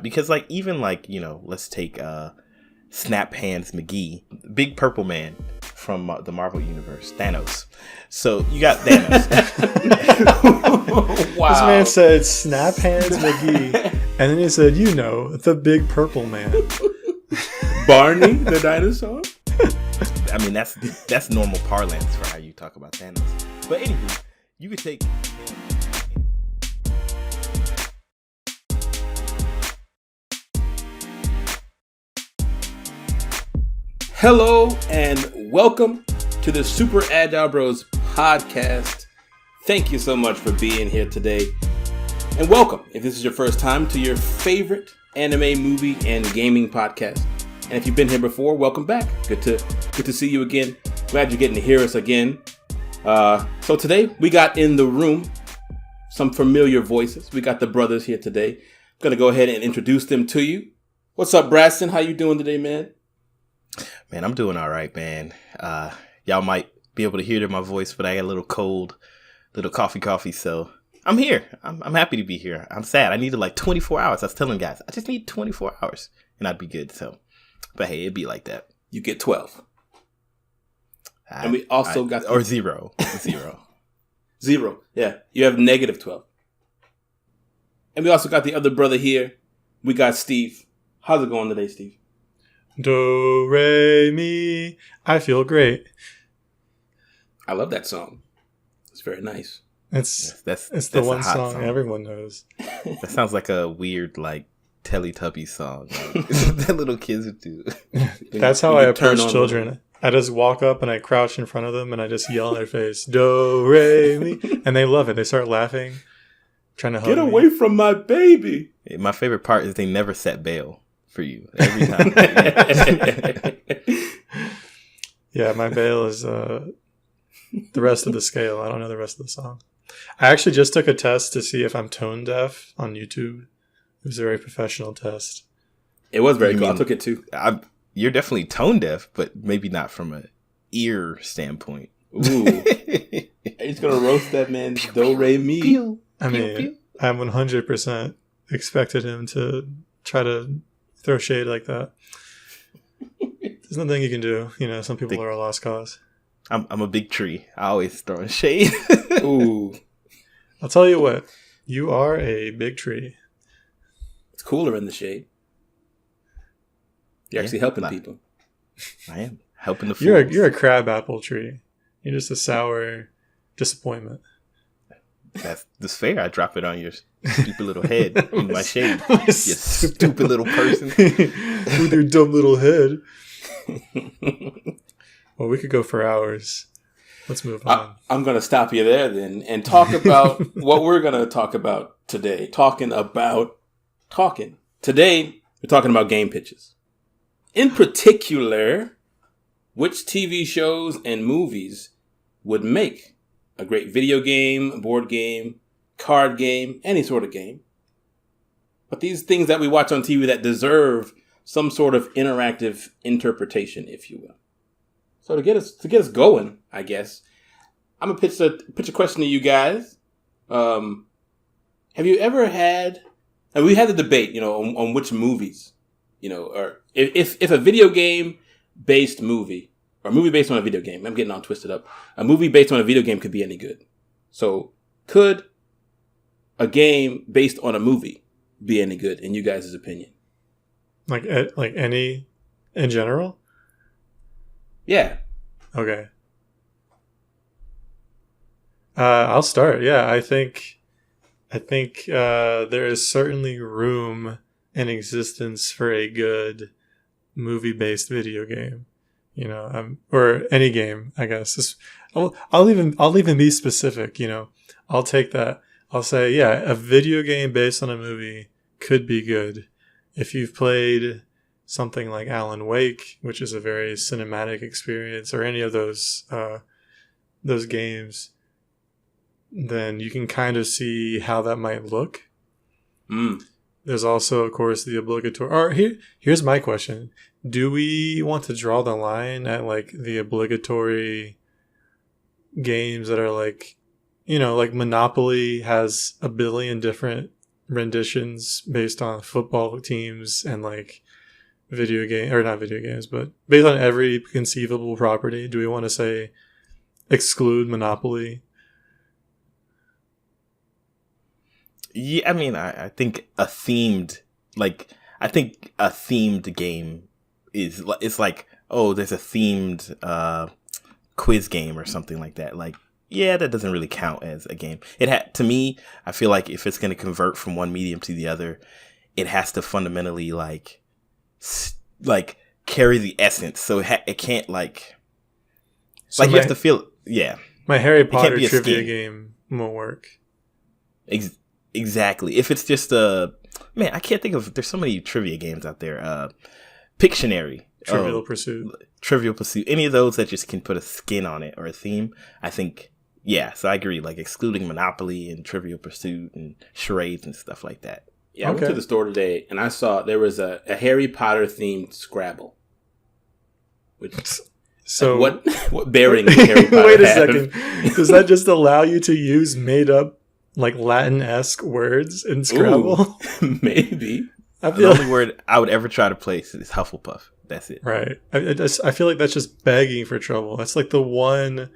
because like even like let's take Snap Hands McGee, Big Purple Man from the Marvel Universe, Thanos. So you got Thanos. Wow. This man said Snap Hands McGee, and then he said, the Big Purple Man. Barney the dinosaur. I mean, that's normal parlance for how you talk about Thanos. But anywho, you could take. Hello and welcome to the Super Agile Bros podcast. Thank you so much for being here today. And welcome, if this is your first time, to your favorite anime, movie, and gaming podcast. And if you've been here before, welcome back. Good to see you again. Glad you're getting to hear us again. So today, we got in the room some familiar voices. We got the brothers here today. I'm going to go ahead and introduce them to you. What's up, Braston? How you doing today, man? Man, I'm doing all right, man. Y'all might be able to hear my voice, but I got a little cold, little coffee. So I'm here. I'm happy to be here. I'm sad. I needed like 24 hours. I was telling guys, I just need 24 hours and I'd be good. So, but hey, it'd be like that. You get 12. And we also got... Or zero. Zero. Yeah. You have negative 12. And we also got the other brother here. We got Steve. How's it going today, Steve? Do, re, mi. I feel great. I love that song. It's very nice. It's the one song everyone knows. That sounds like a weird, like, Teletubby song. Like, that little kids would do. That's how I approach children. I just walk up and I crouch in front of them and I just yell in their face, do, re, mi. And they love it. They start laughing, trying to hug Get away from my baby. My favorite part is they never set bail for you every time. Yeah, my bail is the rest of the scale. I don't know the rest of the song. I actually just took a test to see if I'm tone deaf on YouTube. It was a very professional test. It was very cool. I took it too. You're definitely tone deaf, but maybe not from an ear standpoint. Ooh. He's gonna roast that man's do re mi. I mean, I 100% expected him to try to throw shade like that. There's nothing you can do. Some people are a lost cause. I'm a big tree. I always throwing shade. Ooh. I'll tell you what. You are a big tree. It's cooler in the shade. You're actually helping people. I am helping the fools. You're a crabapple tree. You're just a sour disappointment. That's fair. I drop it on your stupid little head in my shade. You stupid little person. With your dumb little head. Well, we could go for hours. Let's move on. I'm going to stop you there then and talk about what we're going to talk about today. Talking. Today, we're talking about game pitches. In particular, which TV shows and movies would make a great video game, board game, card game, any sort of game. But these things that we watch on TV that deserve some sort of interactive interpretation, if you will. So to get us going, I guess, I'm gonna pitch a question to you guys. Have you ever had? And we had the debate, on which movies, or if a video game based movie. Or a movie based on a video game. I'm getting all twisted up. A movie based on a video game could be any good. So, could a game based on a movie be any good in you guys' opinion? Like any in general? Yeah. Okay. I'll start. Yeah, I think there is certainly room in existence for a good movie based video game. Or any game, I guess. I'll even be specific. I'll take that. I'll say, yeah, a video game based on a movie could be good. If you've played something like Alan Wake, which is a very cinematic experience, or any of those games, then you can kind of see how that might look. There's also, of course, the obligatory... Or here's my question. Do we want to draw the line at, like, the obligatory games that are, like, like Monopoly has a billion different renditions based on football teams and like video game, or not video games, but based on every conceivable property? Do we want to say exclude Monopoly? Yeah, I mean, I think a themed game is, it's like, oh, there's a themed quiz game or something like that. Like, yeah, that doesn't really count as a game. To me, I feel like if it's going to convert from one medium to the other, it has to fundamentally like carry the essence. So it can't like you have to feel, yeah. My Harry Potter be a trivia scheme. game won't work. Exactly. If it's just man, I can't think of. There's so many trivia games out there. Pictionary, Trivial Pursuit. Trivial Pursuit. Any of those that just can put a skin on it or a theme. I think, yeah. So I agree. Like excluding Monopoly and Trivial Pursuit and charades and stuff like that. Yeah, I went to the store today and I saw there was a Harry Potter themed Scrabble. Which, so what bearing does Harry Potter wait a have? second. Does that just allow you to use made up like Latin-esque words in Scrabble? Ooh, maybe. I The feel only word I would ever try to place is Hufflepuff. That's it. right. I feel like that's just begging for trouble. That's like the one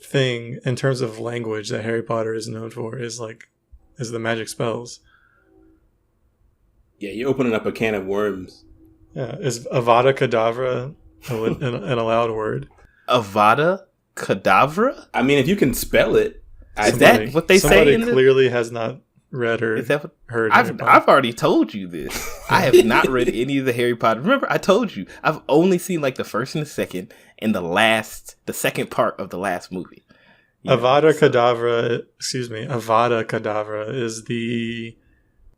thing in terms of language that Harry Potter is known for is the magic spells. Yeah, you're opening up a can of worms. Yeah, is Avada Kedavra an allowed word? Avada Kedavra? I mean, if you can spell it, Is that what they say in Somebody clearly has not read or Is that what? heard Harry I've Potter. already told you this. I have not read any of the Harry Potter. Remember, I told you I've only seen like the first and the second, and the second part of the last movie. Avada Kedavra is the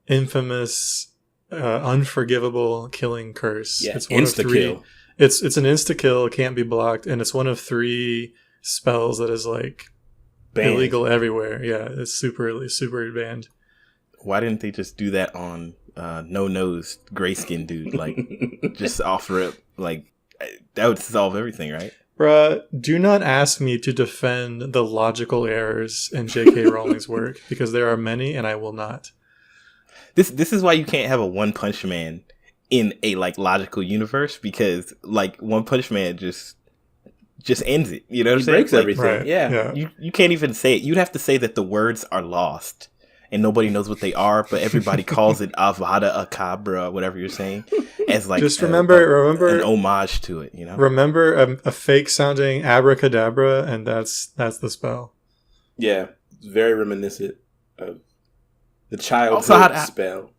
infamous, unforgivable killing curse. yeah, It's one of insta three. kill. It's an insta kill, can't be blocked, and it's one of 3 spells that is like illegal everywhere. Yeah, it's super banned. Why didn't they just do that on No Nose Gray Skin Dude? Like, just offer it. Like, that would solve everything, right? Bruh, do not ask me to defend the logical errors in J.K. Rowling's work, because there are many, and I will not. This is why you can't have a One Punch Man in a like logical universe, because like One Punch Man just ends it. You know what I'm He saying? breaks Like, everything. Right. Yeah. You can't even say it. You'd have to say that the words are lost and nobody knows what they are, but everybody calls it Avada Kedavra, whatever you're saying, as like Just remember an homage to it. You know, remember a fake sounding abracadabra, and that's the spell. Yeah, it's very reminiscent of the childhood Also, spell.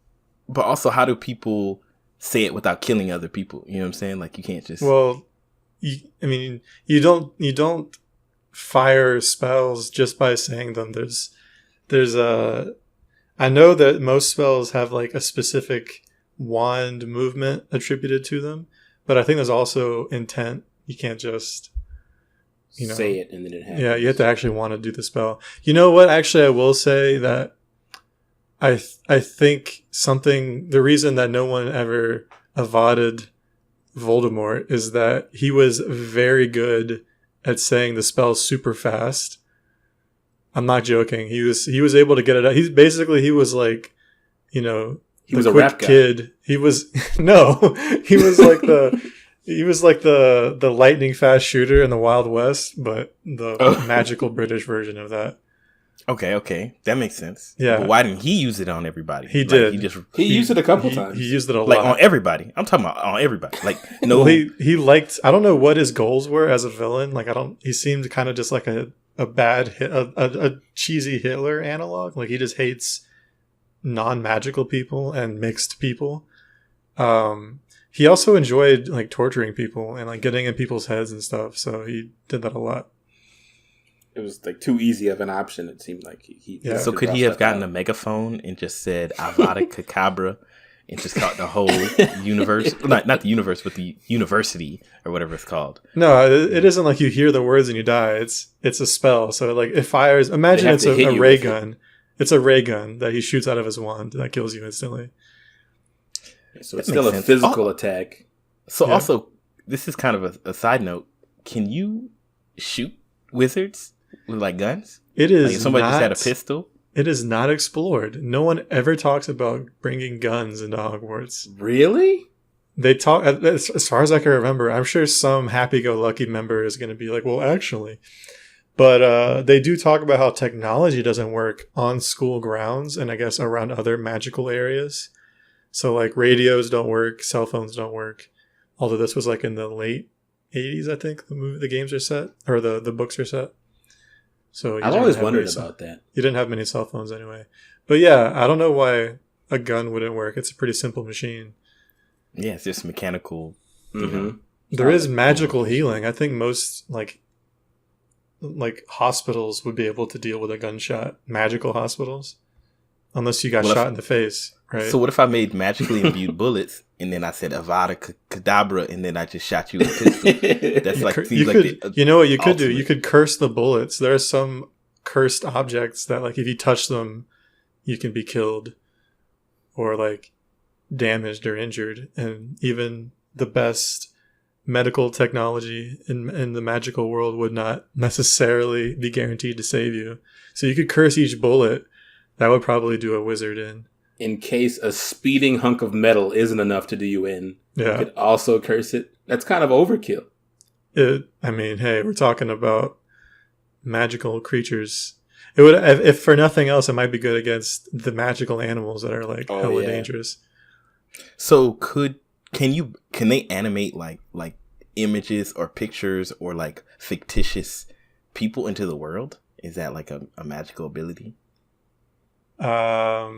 but also, how do people say it without killing other people? You know what I'm saying? Like, you can't just. Well, you don't fire spells just by saying them. I know that most spells have like a specific wand movement attributed to them, but I think there's also intent. You can't just Say it and then it happens. Yeah, you have to actually want to do the spell. You know what? Actually, I will say that I think the reason that no one ever evaded Voldemort is that he was very good at saying the spell super fast. I'm not joking. He was able to get it out. He was like, he the was a quick rap guy. kid. He was he was like the lightning fast shooter in the Wild West, but the magical British version of that. Okay, that makes sense. Yeah. But why didn't he use it on everybody? He Like, did. He used it a couple times. He used it a like lot. on everybody. I'm talking about on everybody. Like, no, Well, he liked. I don't know what his goals were as a villain. Like, he seemed kind of just like a cheesy Hitler analog. Like, he just hates non-magical people and mixed people. He also enjoyed like torturing people and like getting in people's heads and stuff. So he did that a lot. It was like too easy of an option. It seemed like he Yeah. So could he have gotten a megaphone and just said Avada Kedavra and just got the whole universe? Not the universe, but the university or whatever it's called. No, it isn't like you hear the words and you die. It's a spell. So like it fires. Imagine They have it's to hit a you ray with it. gun. It's a ray gun that he shoots out of his wand that kills you instantly. So it's That still makes a sense. physical attack. So Yeah. also, this is kind of a side note. Can you shoot wizards with like guns? It Like is if somebody not, just had a pistol. It is not explored. No one ever talks about bringing guns into Hogwarts. Really? They talk, as far as I can remember, I'm sure some happy-go-lucky member is going to be like, well, actually. But they do talk about how technology doesn't work on school grounds and I guess around other magical areas. So like radios don't work, cell phones don't work. Although this was like in the late 80s, I think the games are set, or the books are set. So I've always wondered about that. You didn't have many cell phones anyway. But yeah, I don't know why a gun wouldn't work. It's a pretty simple machine. Yeah, it's just mechanical. Mm-hmm. There is magical healing. I think most like hospitals would be able to deal with a gunshot. Magical hospitals, unless you got shot in the face, right? So what if I made magically imbued bullets and then I said Avada Kedavra and then I just shot you with a pistol? That's like seems like you know what you could do? You could curse the bullets. There are some cursed objects that like if you touch them, you can be killed or like damaged or injured, and even the best medical technology in the magical world would not necessarily be guaranteed to save you. So you could curse each bullet. That would probably do a wizard in. In case a speeding hunk of metal isn't enough to do you in, yeah. You could also curse it. That's kind of overkill. I mean, hey, we're talking about magical creatures. It would, if for nothing else, it might be good against the magical animals that are like hella dangerous. So can they animate like images or pictures or like fictitious people into the world? Is that like a magical ability? I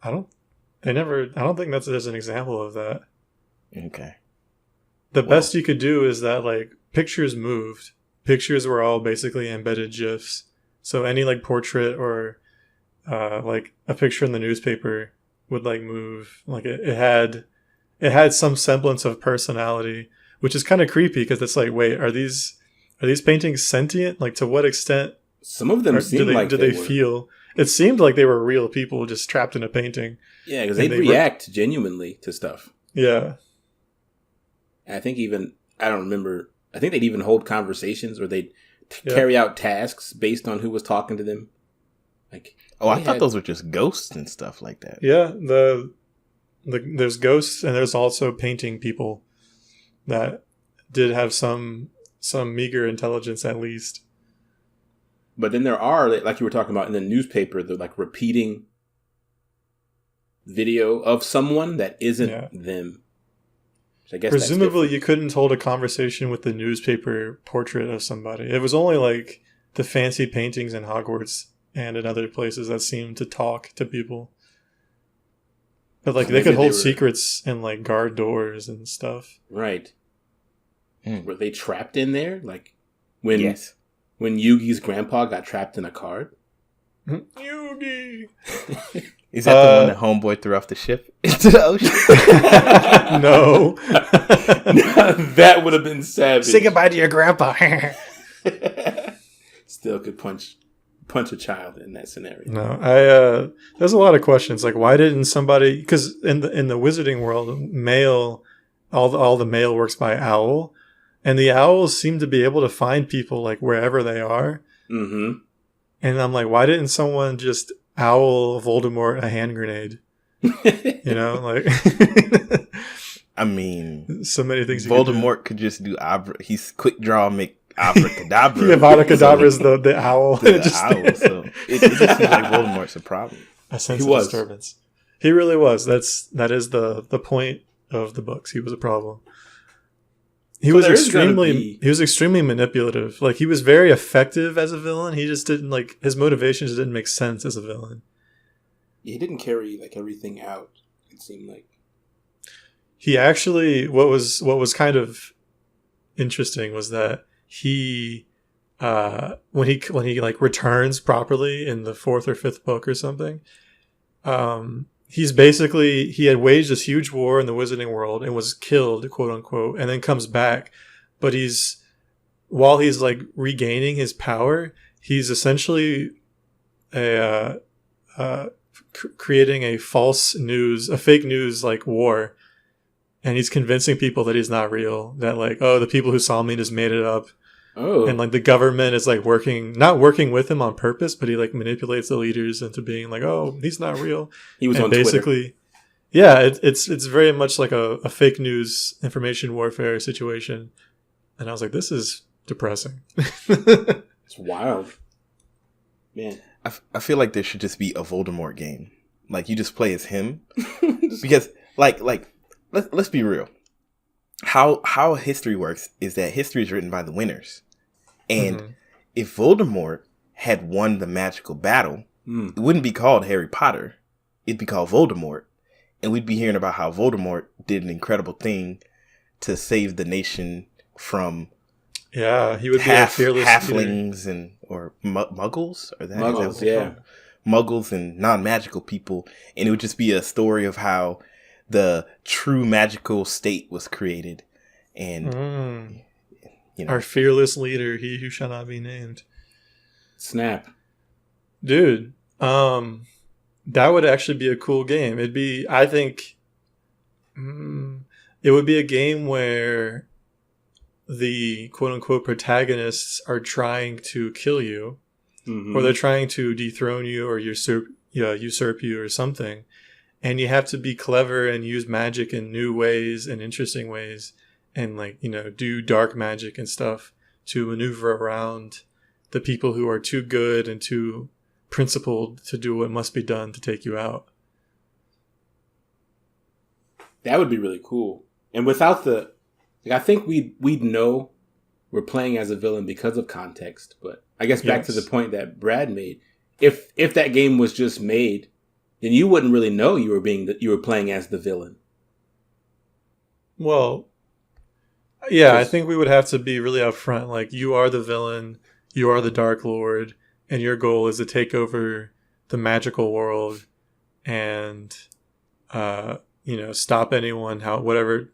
don't think there's an example of that. Okay. The best you could do is that like pictures moved. Pictures were all basically embedded GIFs. So any like portrait or like a picture in the newspaper would like move. Like it had some semblance of personality, which is kind of creepy because it's like, wait, are these paintings sentient? Like to what extent? Some of them seem like do they feel? It seemed like they were real people just trapped in a painting. Yeah, because they'd react genuinely to stuff. Yeah. I think I don't remember. I think they'd even hold conversations or they'd carry out tasks based on who was talking to them. Like, I thought those were just ghosts and stuff like that. Yeah, there's ghosts and there's also painting people that did have some meager intelligence at least. But then there are, like you were talking about in the newspaper, the like repeating video of someone that isn't them. I guess presumably you couldn't hold a conversation with the newspaper portrait of somebody. It was only like the fancy paintings in Hogwarts and in other places that seemed to talk to people. But like they could hold secrets and like guard doors and stuff. Right. Were they trapped in there? Like when Yugi's grandpa got trapped in a card? Yugi! Is that the one that Homeboy threw off the ship into the ocean? No. That would have been savage. Say goodbye to your grandpa. Still could punch a child in that scenario. No, there's a lot of questions. Like, why didn't somebody? Because in the wizarding world, all the mail works by owl, and the owls seem to be able to find people like wherever they are. Mm-hmm. And I'm like, why didn't someone just owl Voldemort a hand grenade? You know, like. I mean, so many things. Voldemort could just do he's quick draw, make abracadabra. Yeah, Avada is the owl. The owl. So it just seems like Voldemort's a problem. A sense of disturbance. He really was. That is the point of the books. He was a problem. He was extremely manipulative. Like he was very effective as a villain. He just didn't like his motivations didn't make sense as a villain. He didn't carry like everything out. It seemed like he actually what was kind of interesting was that he when he like returns properly in the fourth or fifth book or something, he had waged this huge war in the wizarding world and was killed, quote unquote, and then comes back. But while he's like regaining his power, he's essentially creating a fake news like war. And he's convincing people that he's not real, that like, oh, the people who saw me just made it up. Oh, And like the government is like not working with him on purpose, but he like manipulates the leaders into being like, oh, he's not real. he was And on Twitter. basically, yeah, it's very much like a fake news information warfare situation. And I was like, this is depressing. It's wild, man. I feel like there should just be a Voldemort game. Like you just play as him, because like let's be real. How history works is that history is written by the winners, and if Voldemort had won the magical battle, it wouldn't be called Harry Potter. It'd be called Voldemort, and we'd be hearing about how Voldemort did an incredible thing to save the nation from Yeah, he would be a fearless halflings or muggles, or that Muggles, is that what muggles and non-magical people, and it would just be a story of how the true magical state was created, and you know, our fearless leader, he who shall not be named. Snap, Dude, that would actually be a cool game. It'd be, I think, it would be a game where the quote-unquote protagonists are trying to kill you, or they're trying to dethrone you or usurp you or something, and you have to be clever and use magic in new ways and interesting ways, and like, you know, do dark magic and stuff to maneuver around the people who are too good and too principled to do what must be done to take you out. that would be really cool. And without the, like, I think we'd know we're playing as a villain because of context. But I guess back to the point that Brad made, if that game was just made, then you wouldn't really know you were playing as the villain. Well, yeah, I think we would have to be really upfront. Like, you are the villain, you are the Dark Lord, and your goal is to take over the magical world and, you know, stop anyone, whatever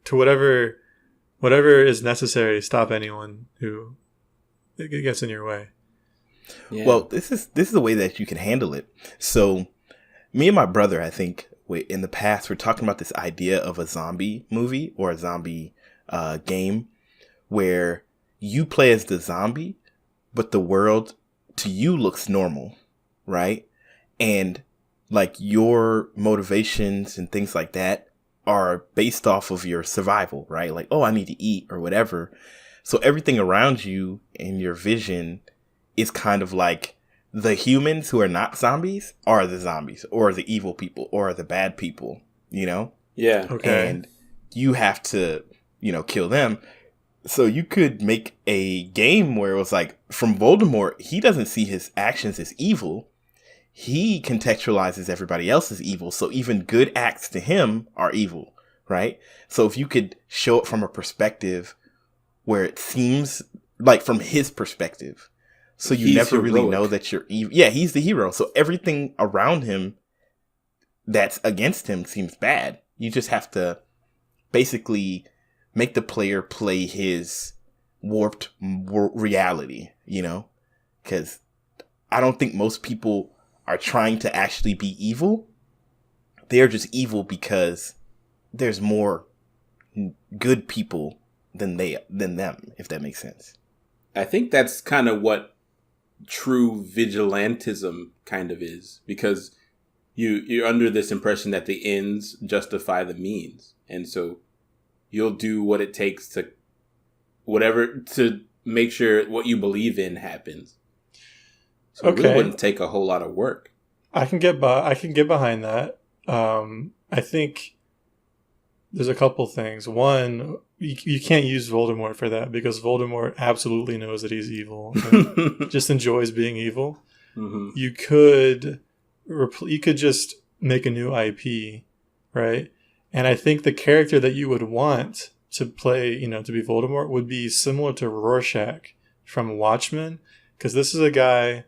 is necessary, stop anyone who gets in your way. Yeah. Well, this is the way that you can handle it. So, me and my brother, I think, in the past, we're talking about this idea of a zombie movie or a zombie game where you play as the zombie, but the world to you looks normal, right? And like your motivations and things like that are based off of your survival, right? Like, oh, I need to eat or whatever. So everything around you and your vision is kind of like the humans who are not zombies are the zombies or the evil people or the bad people, you know? Yeah. Okay. And you have to, you know, kill them. So you could make a game where it was like, from Voldemort, he doesn't see his actions as evil. He contextualizes everybody else as evil. So even good acts to him are evil, right? So if you could show it from a perspective where it seems like from his perspective, so you never really know that you're evil. Yeah, he's the hero. So everything around him that's against him seems bad. You just have to basically make the player play his warped reality, you know? Because I don't think most people are trying to actually be evil. They're just evil because there's more good people than them, if that makes sense. I think that's kind of what true vigilantism kind of is, because you're under this impression that the ends justify the means, and so you'll do what it takes to make sure what you believe in happens. So it really wouldn't take a whole lot of work. I can get behind that. I think there's a couple things. One, you can't use Voldemort for that because Voldemort absolutely knows that he's evil and just enjoys being evil. Mm-hmm. You could just make a new IP, right? And I think the character that you would want to play, you know, to be Voldemort would be similar to Rorschach from Watchmen, because this is a guy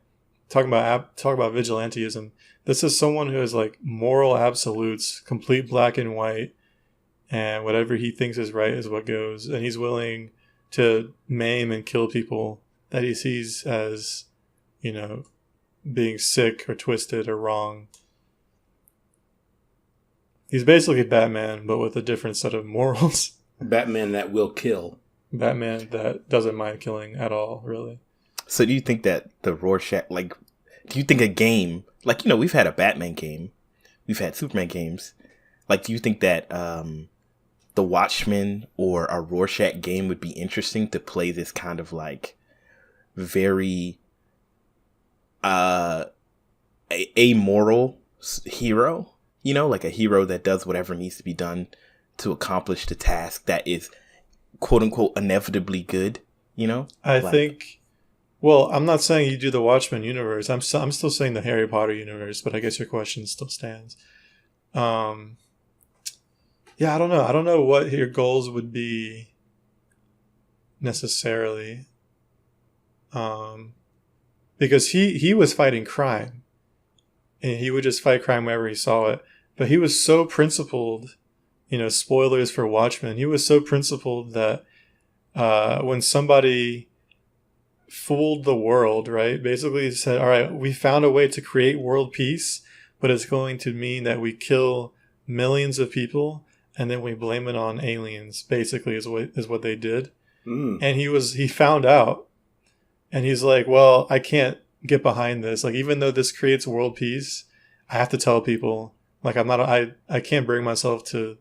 talk about vigilantism. This is someone who has like moral absolutes, complete black and white, and whatever he thinks is right is what goes. And he's willing to maim and kill people that he sees as, you know, being sick or twisted or wrong. He's basically Batman, but with a different set of morals. Batman that will kill. Batman that doesn't mind killing at all, really. So do you think that the Rorschach, like, do you think a game, like, we've had a Batman game, we've had Superman games, like, do you think that the Watchmen or a Rorschach game would be interesting to play this kind of like very amoral hero, like a hero that does whatever needs to be done to accomplish the task that is quote unquote inevitably good, I think, well, I'm not saying you do the Watchmen universe. I'm still saying the Harry Potter universe, but I guess your question still stands. Yeah, I don't know. I don't know what your goals would be necessarily. Because he was fighting crime, and he would just fight crime wherever he saw it. But he was so principled, spoilers for Watchmen. He was so principled that when somebody fooled the world, right? Basically said, all right, we found a way to create world peace, but it's going to mean that we kill millions of people and then we blame it on aliens, basically is what they did. And he found out, and he's like, well, I can't get behind this. Like, even though this creates world peace, I have to tell people, like, I can't bring myself to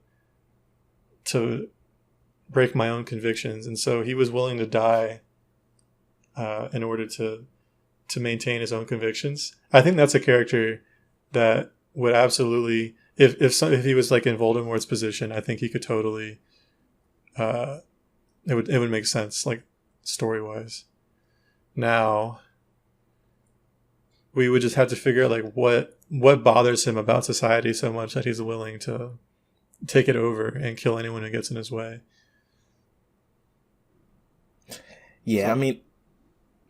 break my own convictions. And so he was willing to die in order to maintain his own convictions. I think that's a character that would absolutely, if he was like in Voldemort's position, I think he could totally, it would make sense, like, story wise. Now, we would just have to figure out like what bothers him about society so much that he's willing to take it over and kill anyone who gets in his way. Yeah, so, I mean,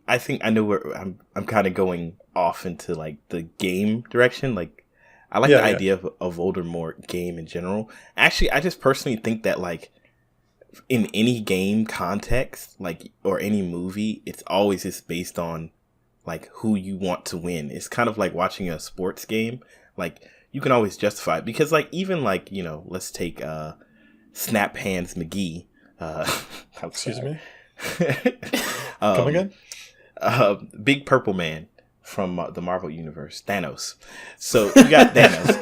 I think I know where I'm kind of going off into like the game direction. Like, I like the idea of a Voldemort game in general. Actually, I just personally think that like in any game context, like, or any movie, it's always just based on like who you want to win. It's kind of like watching a sports game. Like, you can always justify it because like even like, let's take Snap Hands McGee. Excuse me. Come again? Big Purple Man from the Marvel Universe, Thanos. So you got Thanos.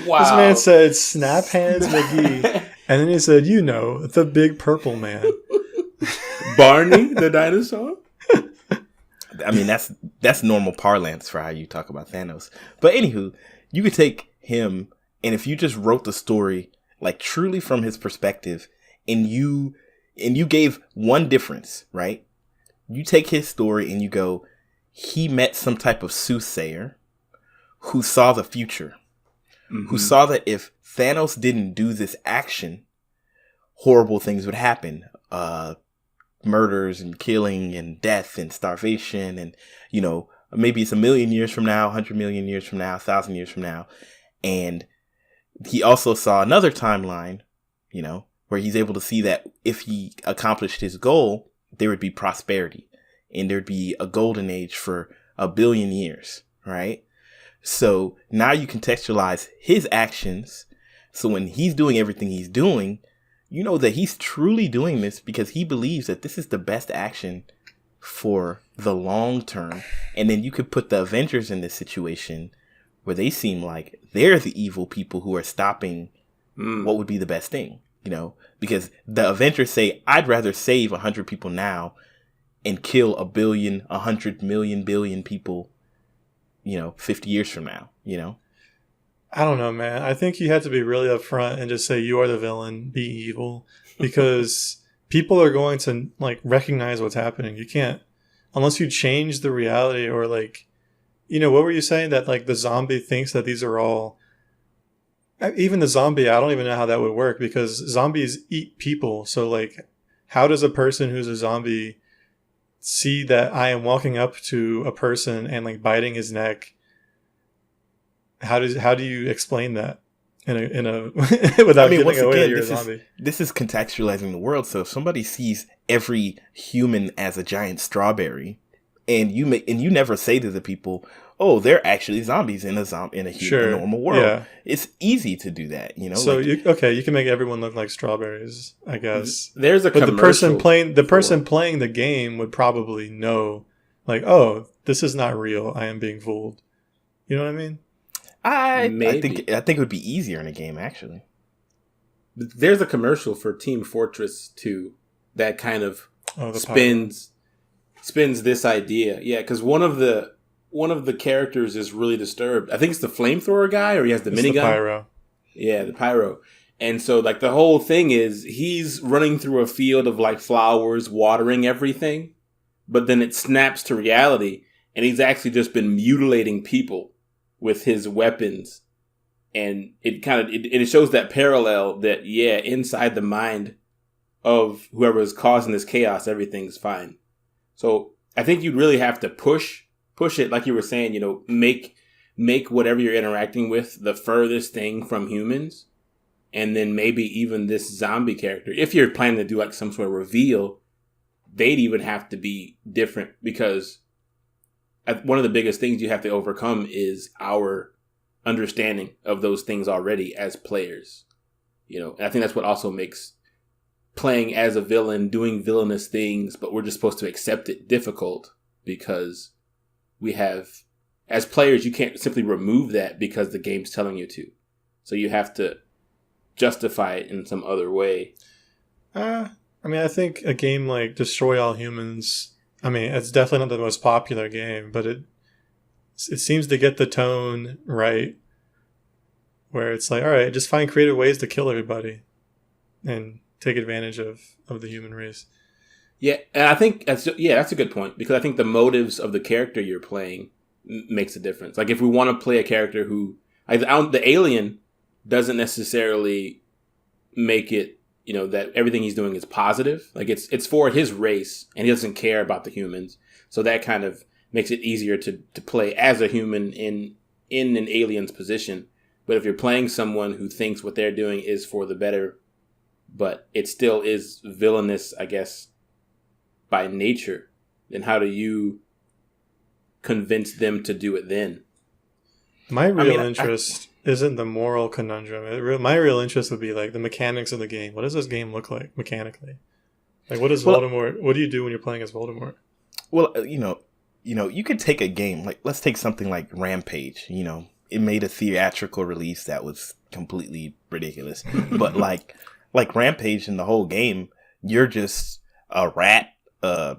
Wow. This man said Snap Hands McGee, and then he said, the Big Purple Man. Barney the dinosaur? I mean, that's normal parlance for how you talk about Thanos. But anywho, you could take him, and if you just wrote the story like truly from his perspective, and you gave one difference, right? You take his story and you go, he met some type of soothsayer who saw the future, who saw that if Thanos didn't do this action, horrible things would happen. Murders and killing and death and starvation. And, maybe it's 1,000,000 years from now, 100 million years from now, 1,000 years from now. And he also saw another timeline, where he's able to see that if he accomplished his goal, there would be prosperity and there'd be a golden age for 1 billion years, right? So now you contextualize his actions. So when he's doing everything he's doing, you know that he's truly doing this because he believes that this is the best action for the long term. And then you could put the Avengers in this situation where they seem like they're the evil people who are stopping what would be the best thing, because the Avengers say, I'd rather save 100 people now and kill 1 billion, 100 million, billion people, 50 years from now, I don't know, man. I think you have to be really upfront and just say you are the villain, be evil, because people are going to like recognize what's happening. You can't, unless you change the reality or like, what were you saying, that like the zombie thinks that these are all, even the zombie, I don't even know how that would work because zombies eat people. So like, how does a person who's a zombie see that I am walking up to a person and like biting his neck? How do you explain that in a without giving away that you're a zombie? This is contextualizing the world. So if somebody sees every human as a giant strawberry, and you never say to the people, "Oh, they're actually zombies in a normal world." Yeah. It's easy to do that, you know. So like, you can make everyone look like strawberries, I guess. There's a But commercial. the person playing the game would probably know, like, oh, this is not real. I am being fooled. You know what I mean? I Maybe. think it would be easier in a game, actually. There's a commercial for Team Fortress 2 that kind of spins this idea. Yeah, because one of the characters is really disturbed. I think it's the flamethrower guy, or he has the minigun. The pyro. Yeah, the pyro. And so, like, the whole thing is he's running through a field of, like, flowers, watering everything. But then it snaps to reality, and he's actually just been mutilating people with his weapons. And it kind of it shows that parallel that, yeah, inside the mind of whoever is causing this chaos, everything's fine. So I think you'd really have to push it, like you were saying, you know, make whatever you're interacting with the furthest thing from humans. And then maybe even this zombie character, if you're planning to do like some sort of reveal, they'd even have to be different, because one of the biggest things you have to overcome is our understanding of those things already as players. You know, and I think that's what also makes playing as a villain, doing villainous things, but we're just supposed to accept it, difficult, because we have, as players, you can't simply remove that because the game's telling you to. So you have to justify it in some other way. I mean, I think a game like Destroy All Humans, I mean, it's definitely not the most popular game, but it seems to get the tone right, where it's like, all right, just find creative ways to kill everybody and take advantage of the human race. Yeah, and I think that's a good point, because I think the motives of the character you're playing makes a difference. Like, if we want to play a character who, the alien doesn't necessarily make it, you know, that everything he's doing is positive. Like, it's for his race, and he doesn't care about the humans. So that kind of makes it easier to play as a human in an alien's position. But if you're playing someone who thinks what they're doing is for the better, but it still is villainous, I guess, by nature, then how do you convince them to do it then? My real interest isn't the moral conundrum. My real interest would be like the mechanics of the game. What does this game look like mechanically? Like, what is Voldemort? What do you do when you're playing as Voldemort? Well, you know, you could take a game like, let's take something like Rampage. You know, it made a theatrical release that was completely ridiculous. But like Rampage, in the whole game, you're just a rat, a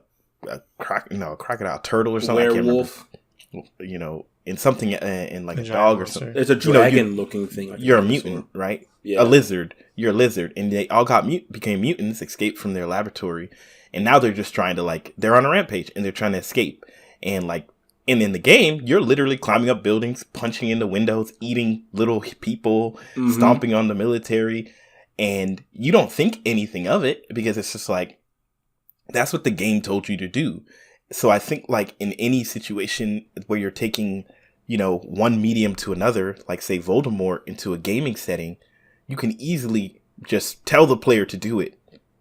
crocodile, turtle or something. Werewolf. I can't remember. You know, in something in like a dog or something. There's a dragon-looking thing. You're a mutant, right? Yeah. A lizard. You're a lizard, and they all became mutants, escaped from their laboratory, and now they're just trying to they're on a rampage and they're trying to escape. And and in the game, you're literally climbing up buildings, punching into windows, eating little people, stomping on the military, and you don't think anything of it because it's just like, that's what the game told you to do. So I think in any situation where you're taking, you know, one medium to another, like say Voldemort, into a gaming setting, you can easily just tell the player to do it.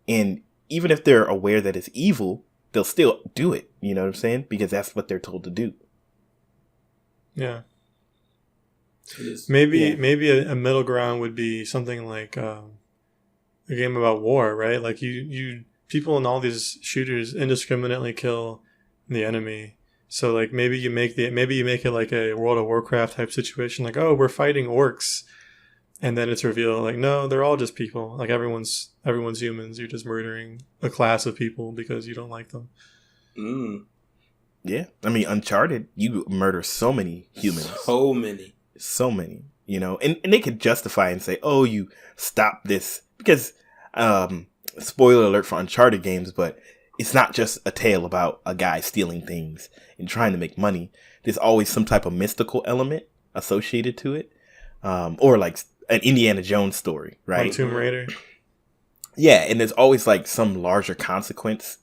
And even if they're aware that it's evil, they'll still do it. You know what I'm saying? Because that's what they're told to do. Yeah. Maybe a middle ground would be something like a game about war, right? Like you people in all these shooters indiscriminately kill the enemy. So maybe you make it like a World of Warcraft type situation, like, oh, we're fighting orcs, and then it's revealed like, no, they're all just people. Like everyone's humans. You're just murdering a class of people because you don't like them. Yeah, I mean, Uncharted, you murder so many humans, so many, you know, and they could justify and say, oh, you stop this because, spoiler alert for Uncharted games, but it's not just a tale about a guy stealing things and trying to make money. There's always some type of mystical element associated to it, or like an Indiana Jones story, right? Like Tomb Raider. Yeah, and there's always some larger consequence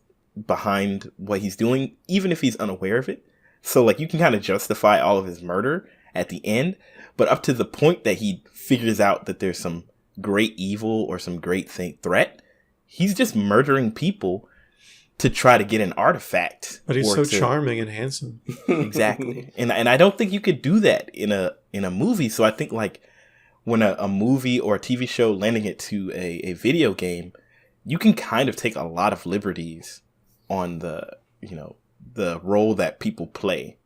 behind what he's doing, even if he's unaware of it. So you can kind of justify all of his murder at the end, but up to the point that he figures out that there's some great evil or some great threat, he's just murdering people to try to get an artifact. But he's so charming and handsome. Exactly. And I don't think you could do that in a movie. So I think like when a movie or a TV show landing it to a video game, you can kind of take a lot of liberties on the role that people play,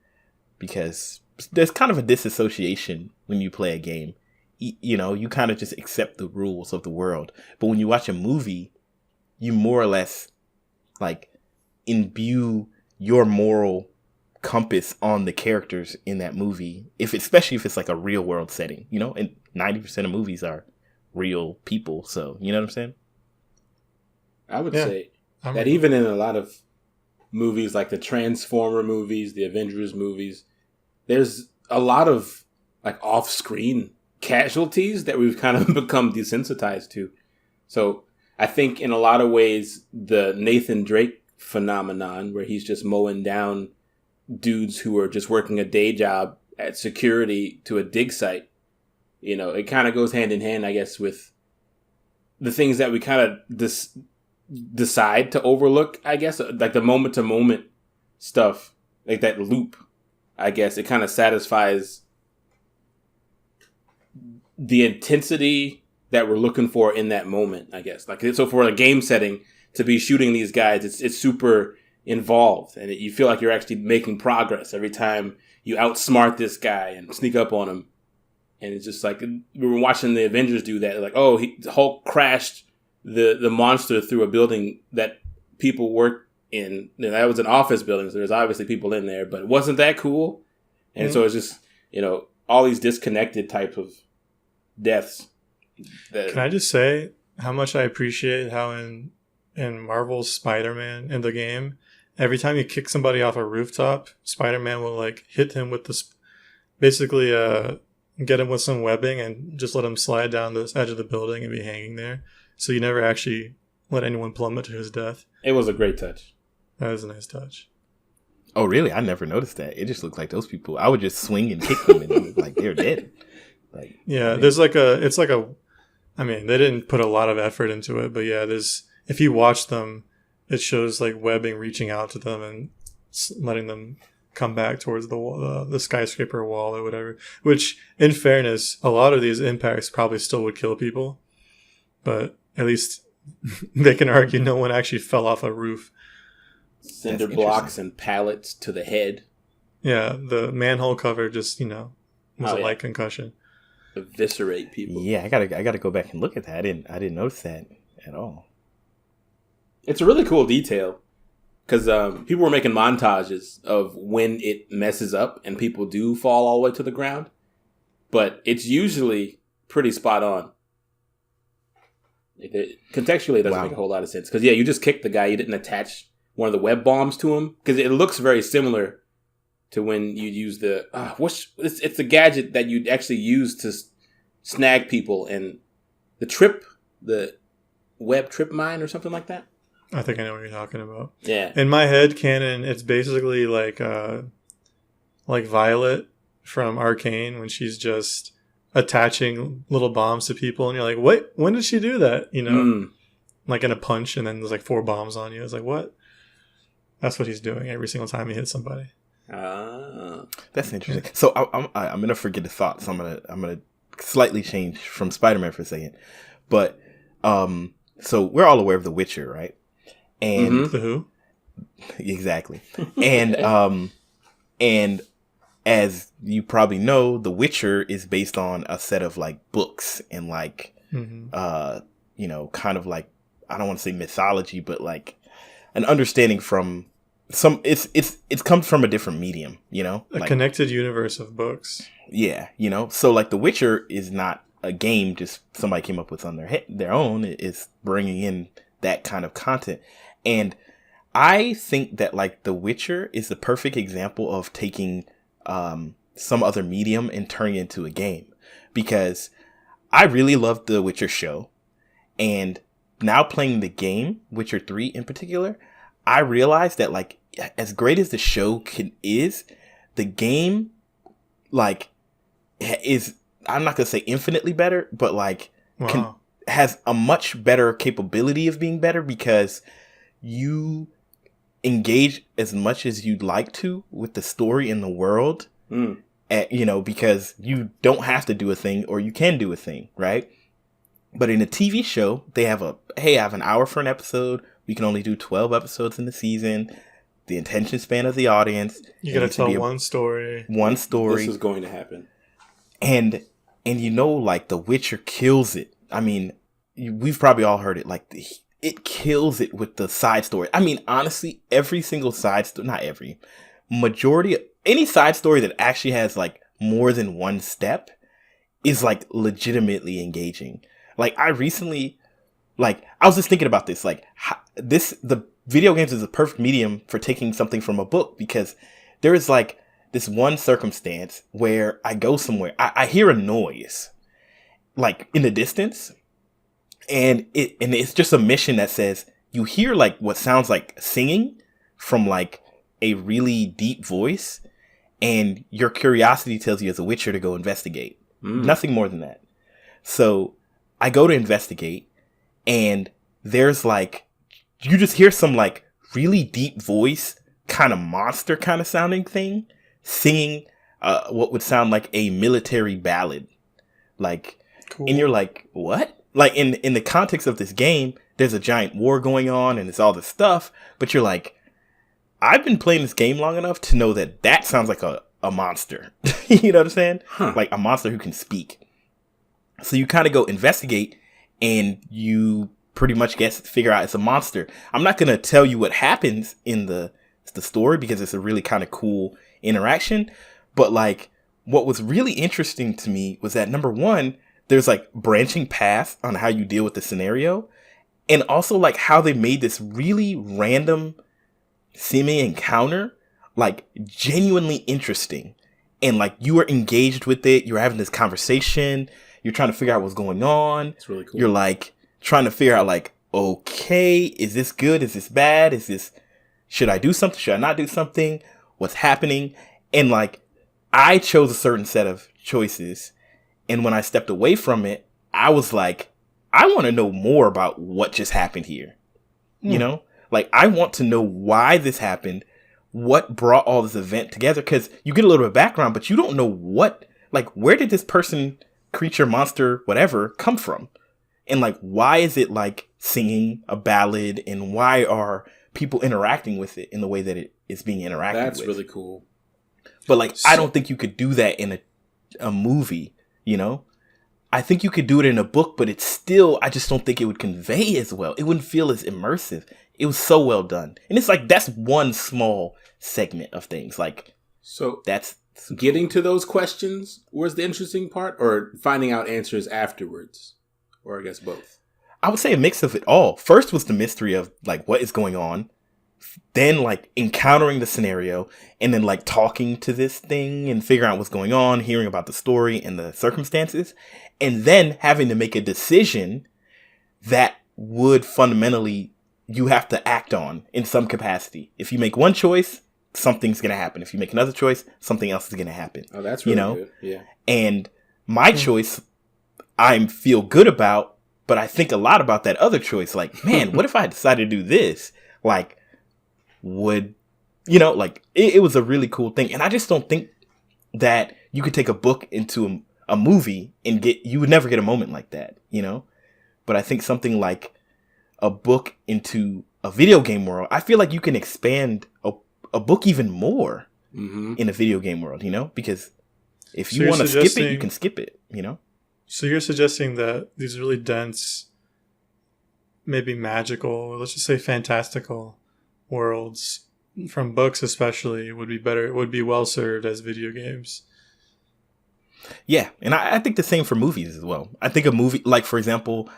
because there's kind of a disassociation when you play a game. You kind of just accept the rules of the world. But when you watch a movie, you more or less like imbue your moral compass on the characters in that movie, especially if it's like a real world setting, and 90% of movies are real people. So, you know what I'm saying? I would say that even in a lot of movies like the Transformer movies, the Avengers movies, there's a lot of like off-screen casualties that we've kind of become desensitized to. So I think in a lot of ways, the Nathan Drake phenomenon, where he's just mowing down dudes who are just working a day job at security to a dig site, it kind of goes hand in hand, I guess, with the things that we kind of decide to overlook, I guess, like the moment to moment stuff, like that loop. I guess it kind of satisfies the intensity that we're looking for in that moment, I guess. Like, so for a game setting to be shooting these guys, it's super involved, and you feel like you're actually making progress every time you outsmart this guy and sneak up on him. And it's just like, we were watching the Avengers do that. Like, oh, Hulk crashed the monster through a building that people work in. That was an office building, so there's obviously people in there, but it wasn't that cool. And so it's just, all these disconnected type of deaths. Can I just say how much I appreciate how in Marvel's Spider-Man in the game, every time you kick somebody off a rooftop, Spider-Man will like hit him with basically get him with some webbing and just let him slide down the edge of the building and be hanging there. So you never actually let anyone plummet to his death. It was a great touch. That was a nice touch. Oh, really? I never noticed that. It just looked like those people. I would just swing and kick them, and it looked like they're dead. Like, there's I mean, they didn't put a lot of effort into it, but yeah, if you watch them, it shows like webbing reaching out to them and letting them come back towards the skyscraper wall or whatever. Which, in fairness, a lot of these impacts probably still would kill people, but at least they can argue no one actually fell off a roof. Cinder blocks and pallets to the head. Yeah, the manhole cover just was a light concussion. Eviscerate people. Yeah, I gotta go back and look at that. I didn't notice that at all. It's a really cool detail, because people were making montages of when it messes up and people do fall all the way to the ground, but it's usually pretty spot on. Contextually, it doesn't make a whole lot of sense, because you just kicked the guy, you didn't attach one of the web bombs to him, because it looks very similar to when you use it's the gadget that you'd actually use to snag people, and the web trip mine or something like that. I think I know what you're talking about. Yeah. In my head canon, it's basically like Violet from Arcane when she's just attaching little bombs to people, and you're like, wait, when did she do that? Like in a punch, and then there's like 4 bombs on you. It's like, what? That's what he's doing every single time he hits somebody. That's interesting. So I'm gonna forget the thought. So I'm gonna slightly change from Spider-Man for a second. But so we're all aware of The Witcher, right? And The Who? Exactly. And and as you probably know, The Witcher is based on a set of like books and like kind of like, I don't want to say mythology, but like an understanding from it's comes from a different medium, a connected universe of books. Yeah, so like The Witcher is not a game just somebody came up with on their own. It's bringing in that kind of content, and I think that like The Witcher is the perfect example of taking some other medium and turning it into a game, because I really loved The Witcher show, and now playing the game Witcher 3 in particular, I realized that like as great as the show is, the game like is, I'm not gonna say infinitely better, but like has a much better capability of being better, because you engage as much as you'd like to with the story in the world, because you don't have to do a thing or you can do a thing, right? But in a TV show, they have I have an hour for an episode. We can only do 12 episodes in the season. The attention span of the audience. You got to tell one story. One story. This is going to happen. And like The Witcher kills it. I mean, we've probably all heard it. Like it kills it with the side story. I mean, honestly, every single side story, not every, majority, any side story that actually has like more than one step is like legitimately engaging. Like I recently, I was just thinking about this, the video games is a perfect medium for taking something from a book, because there is like this one circumstance where I go somewhere, I hear a noise like in the distance, and it's just a mission that says you hear like what sounds like singing from like a really deep voice, and your curiosity tells you as a Witcher to go investigate. Nothing more than that. So I go to investigate, and there's like, you just hear some like really deep voice, kind of monster kind of sounding thing singing what would sound like a military ballad. Like, cool. And you're like, what? Like in the context of this game, there's a giant war going on and it's all this stuff, but you're like, I've been playing this game long enough to know that sounds like a monster. You know what I'm saying? Huh. Like a monster who can speak. So you kind of go investigate, and you pretty much figure out it's a monster. I'm not going to tell you what happens in the story, because it's a really kind of cool interaction. But like, what was really interesting to me was that, number one, there's like branching paths on how you deal with the scenario. And also like how they made this really random seeming encounter like genuinely interesting. And like you were engaged with it. You're having this conversation. You're trying to figure out what's going on. It's really cool. You're like trying to figure out like, okay, is this good? Is this bad? Should I do something? Should I not do something? What's happening? And like, I chose a certain set of choices. And when I stepped away from it, I was like, I want to know more about what just happened here. You know, like I want to know why this happened. What brought all this event together? Because you get a little bit of background, but you don't know where did this person, creature, monster, whatever, come from? And like, why is it like singing a ballad, and why are people interacting with it in the way that it is being interacted with? That's really cool. But like, I don't think you could do that in a movie, you know? I think you could do it in a book, but it's still, I just don't think it would convey as well. It wouldn't feel as immersive. It was so well done. And it's like, that's one small segment of things. Like, so that's getting to those questions was the interesting part, or finding out answers afterwards? Or I guess both. I would say a mix of it all. First was the mystery of like, what is going on? Then like encountering the scenario, and then like talking to this thing and figuring out what's going on, hearing about the story and the circumstances, and then having to make a decision that would fundamentally you have to act on in some capacity. If you make one choice, something's going to happen. If you make another choice, something else is going to happen. Oh, that's really good. Yeah. And my choice, I feel good about, but I think a lot about that other choice. Like, man, what if I decided to do this? Like, it was a really cool thing. And I just don't think that you could take a book into a movie and you would never get a moment like that, you know? But I think something like a book into a video game world, I feel like you can expand a book even more in a video game world, you know? Because if you want to skip it, you can skip it, you know? So you're suggesting that these really dense, maybe magical, or let's just say fantastical worlds from books especially would be well served as video games. Yeah, and I think the same for movies as well. I think a movie like, for example,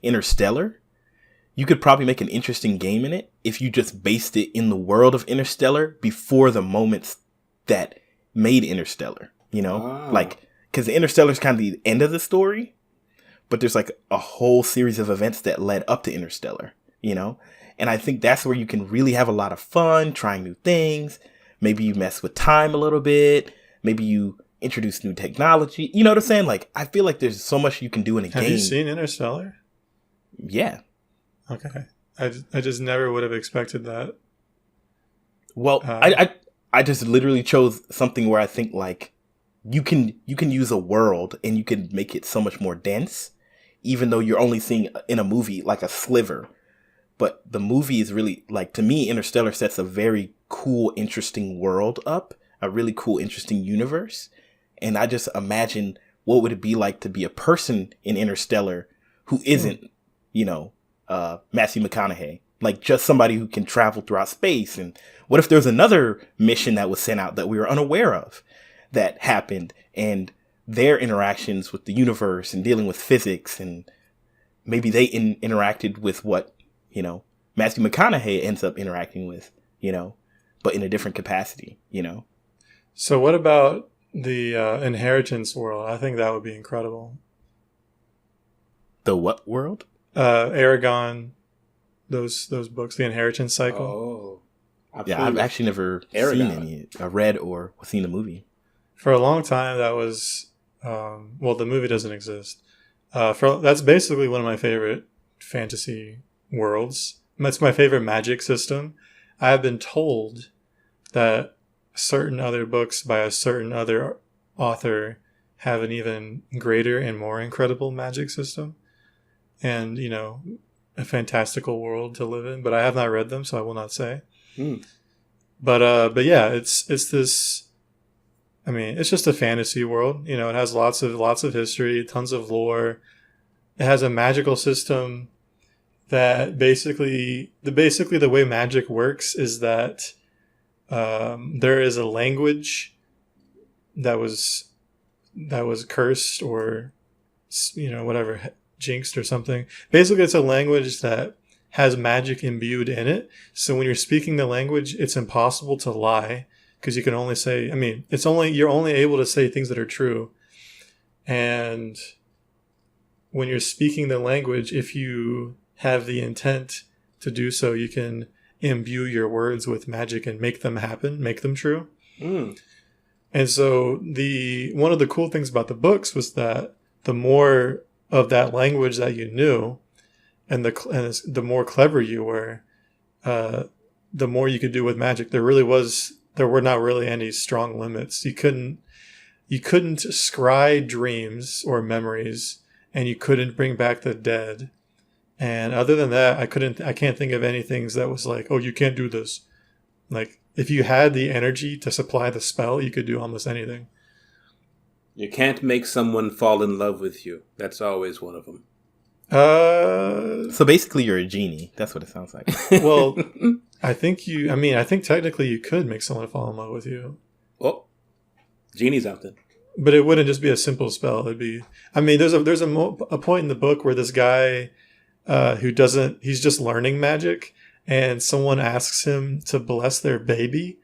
Interstellar, you could probably make an interesting game in it if you just based it in the world of Interstellar before the moments that made Interstellar, you know? Oh. Like, because Interstellar is kind of the end of the story, but there's like a whole series of events that led up to Interstellar, you know? And I think that's where you can really have a lot of fun trying new things. Maybe you mess with time a little bit. Maybe you introduce new technology. You know what I'm saying? Like, I feel like there's so much you can do in a game. Have you seen Interstellar? Yeah. Okay. I just never would have expected that. Well, I just literally chose something where I think like you can use a world and you can make it so much more dense, even though you're only seeing in a movie like a sliver. But the movie is really like, to me, Interstellar sets a very cool, interesting world up, a really cool, interesting universe. And I just imagine what would it be like to be a person in Interstellar who isn't, Matthew McConaughey, like just somebody who can travel throughout space. And what if there's another mission that was sent out that we were unaware of that happened, and their interactions with the universe and dealing with physics, and maybe they interacted with what, Matthew McConaughey ends up interacting with, but in a different capacity, So what about the inheritance world? I think that would be incredible. The what world? Aragon, those books, the inheritance cycle. Oh, yeah, I've actually never seen any, read or seen the movie. For a long time, that was the movie doesn't exist. That's basically one of my favorite fantasy worlds. That's my favorite magic system. I have been told that certain other books by a certain other author have an even greater and more incredible magic system, and a fantastical world to live in. But I have not read them, so I will not say. But yeah, it's this. I mean, it's just a fantasy world. It has lots of history, tons of lore. It has a magical system that basically the way magic works is that there is a language that was cursed or whatever, jinxed or something. Basically, it's a language that has magic imbued in it. So when you're speaking the language, it's impossible to lie, because you can only say, you're only able to say things that are true. And when you're speaking the language, if you have the intent to do so, you can imbue your words with magic and make them happen, make them true. And so one of the cool things about the books was that the more of that language that you knew, and the more clever you were, the more you could do with magic. There were not really any strong limits. You couldn't scry dreams or memories, and you couldn't bring back the dead. And other than that, I can't think of anything that was like, oh, you can't do this. Like, if you had the energy to supply the spell, you could do almost anything. You can't make someone fall in love with you. That's always one of them. So basically you're a genie. That's what it sounds like. Well, I think technically you could make someone fall in love with you. Well, genie's out then. But it wouldn't just be a simple spell. It'd be, there's a point in the book where this guy, he's just learning magic, and someone asks him to bless their baby.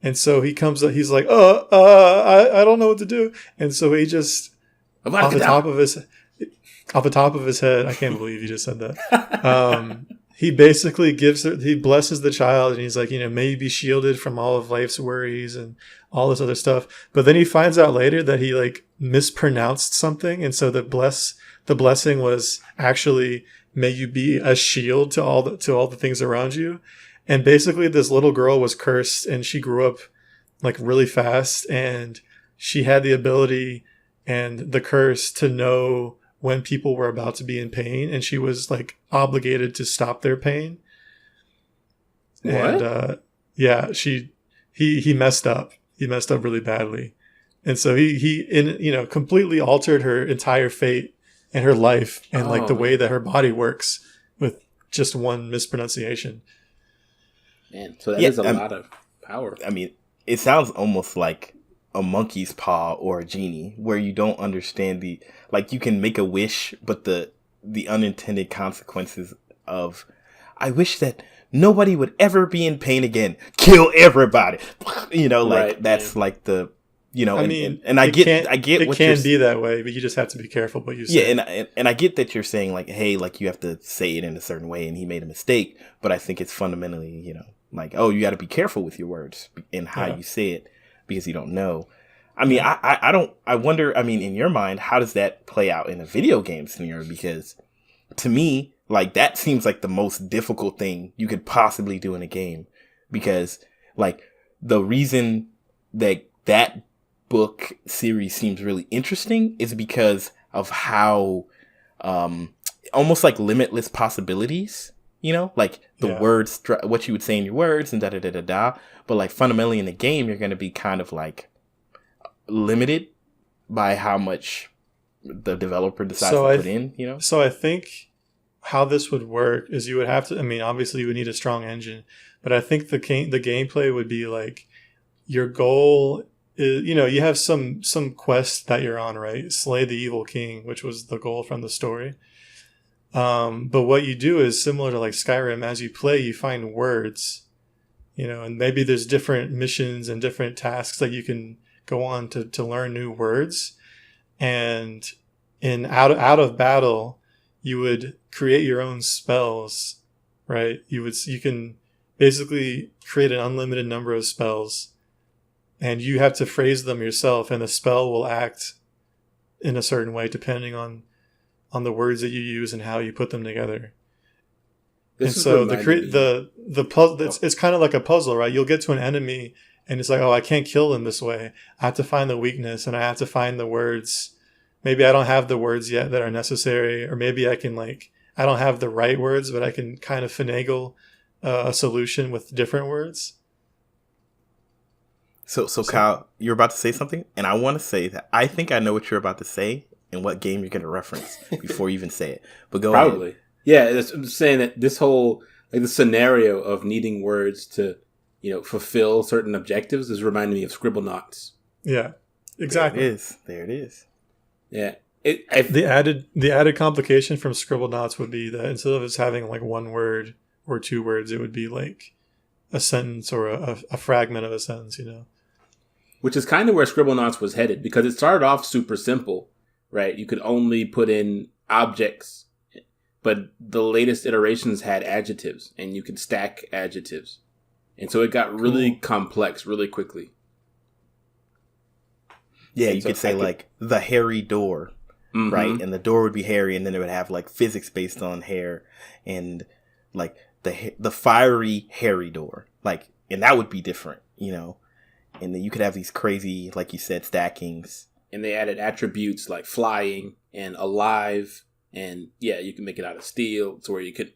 And so he comes up, he's like, I don't know what to do. And so he just, off the top of his head, I can't believe you just said that. He basically he blesses the child, and he's like, may you be shielded from all of life's worries and all this other stuff. But then he finds out later that he like mispronounced something. And so the blessing was actually, may you be a shield to all the things around you. And basically this little girl was cursed, and she grew up like really fast, and she had the ability and the curse to know when people were about to be in pain, and she was like obligated to stop their pain. What? And he messed up. He messed up really badly. And so he completely altered her entire fate and her life, and like the way that her body works with just one mispronunciation. Man, so that is a lot of power. It sounds almost like a monkey's paw or a genie, where you don't understand you can make a wish, but the unintended consequences of, I wish that nobody would ever be in pain again. Kill everybody. Right, that's like the, and I get it what can be that way, but you just have to be careful what you say. Yeah, and I get that you're saying like, hey, like you have to say it in a certain way, and he made a mistake, but I think it's fundamentally, like, oh, you got to be careful with your words and how you say it, because you don't know. I wonder, in your mind, how does that play out in a video game scenario? Because to me, like, that seems like the most difficult thing you could possibly do in a game, because like the reason that book series seems really interesting is because of how almost like limitless possibilities, like the words, what you would say in your words and da da da da da. But like fundamentally in the game, you're going to be kind of like limited by how much the developer decides to put in. So I think how this would work is you would have to, I mean, obviously you would need a strong engine, but I think the gameplay would be like your goal is, you have some quest that you're on, right? Slay the evil king, which was the goal from the story. But what you do is similar to like Skyrim. As you play, you find words, and maybe there's different missions and different tasks that you can go on to learn new words. And out of battle, you would create your own spells, right? You can basically create an unlimited number of spells, and you have to phrase them yourself, and the spell will act in a certain way depending on the words that you use and how you put them together. And so the puzzle, it's kind of like a puzzle, right? You'll get to an enemy and it's like, oh, I can't kill them this way. I have to find the weakness and I have to find the words. Maybe I don't have the words yet that are necessary, or maybe I can I don't have the right words, but I can kind of finagle a solution with different words. So Kyle, you're about to say something, and I want to say that I think I know what you're about to say and what game you're going to reference before you even say it. But go ahead. Probably. Yeah, I'm saying that this whole, the scenario of needing words to, fulfill certain objectives is reminding me of Scribblenauts. Yeah, exactly. There it is. Yeah. The added complication from Scribblenauts would be that instead of us having like one word or two words, it would be like a sentence or a fragment of a sentence, Which is kind of where Scribblenauts was headed, because it started off super simple, right? You could only put in objects, but the latest iterations had adjectives, and you could stack adjectives. And so it got really complex really quickly. Yeah, you could say like the hairy door, right? And the door would be hairy, and then it would have like physics based on hair, and like the fiery hairy door, and that would be different, And then you could have these crazy, like you said, stackings. And they added attributes like flying and alive, and you can make it out of steel, to where you could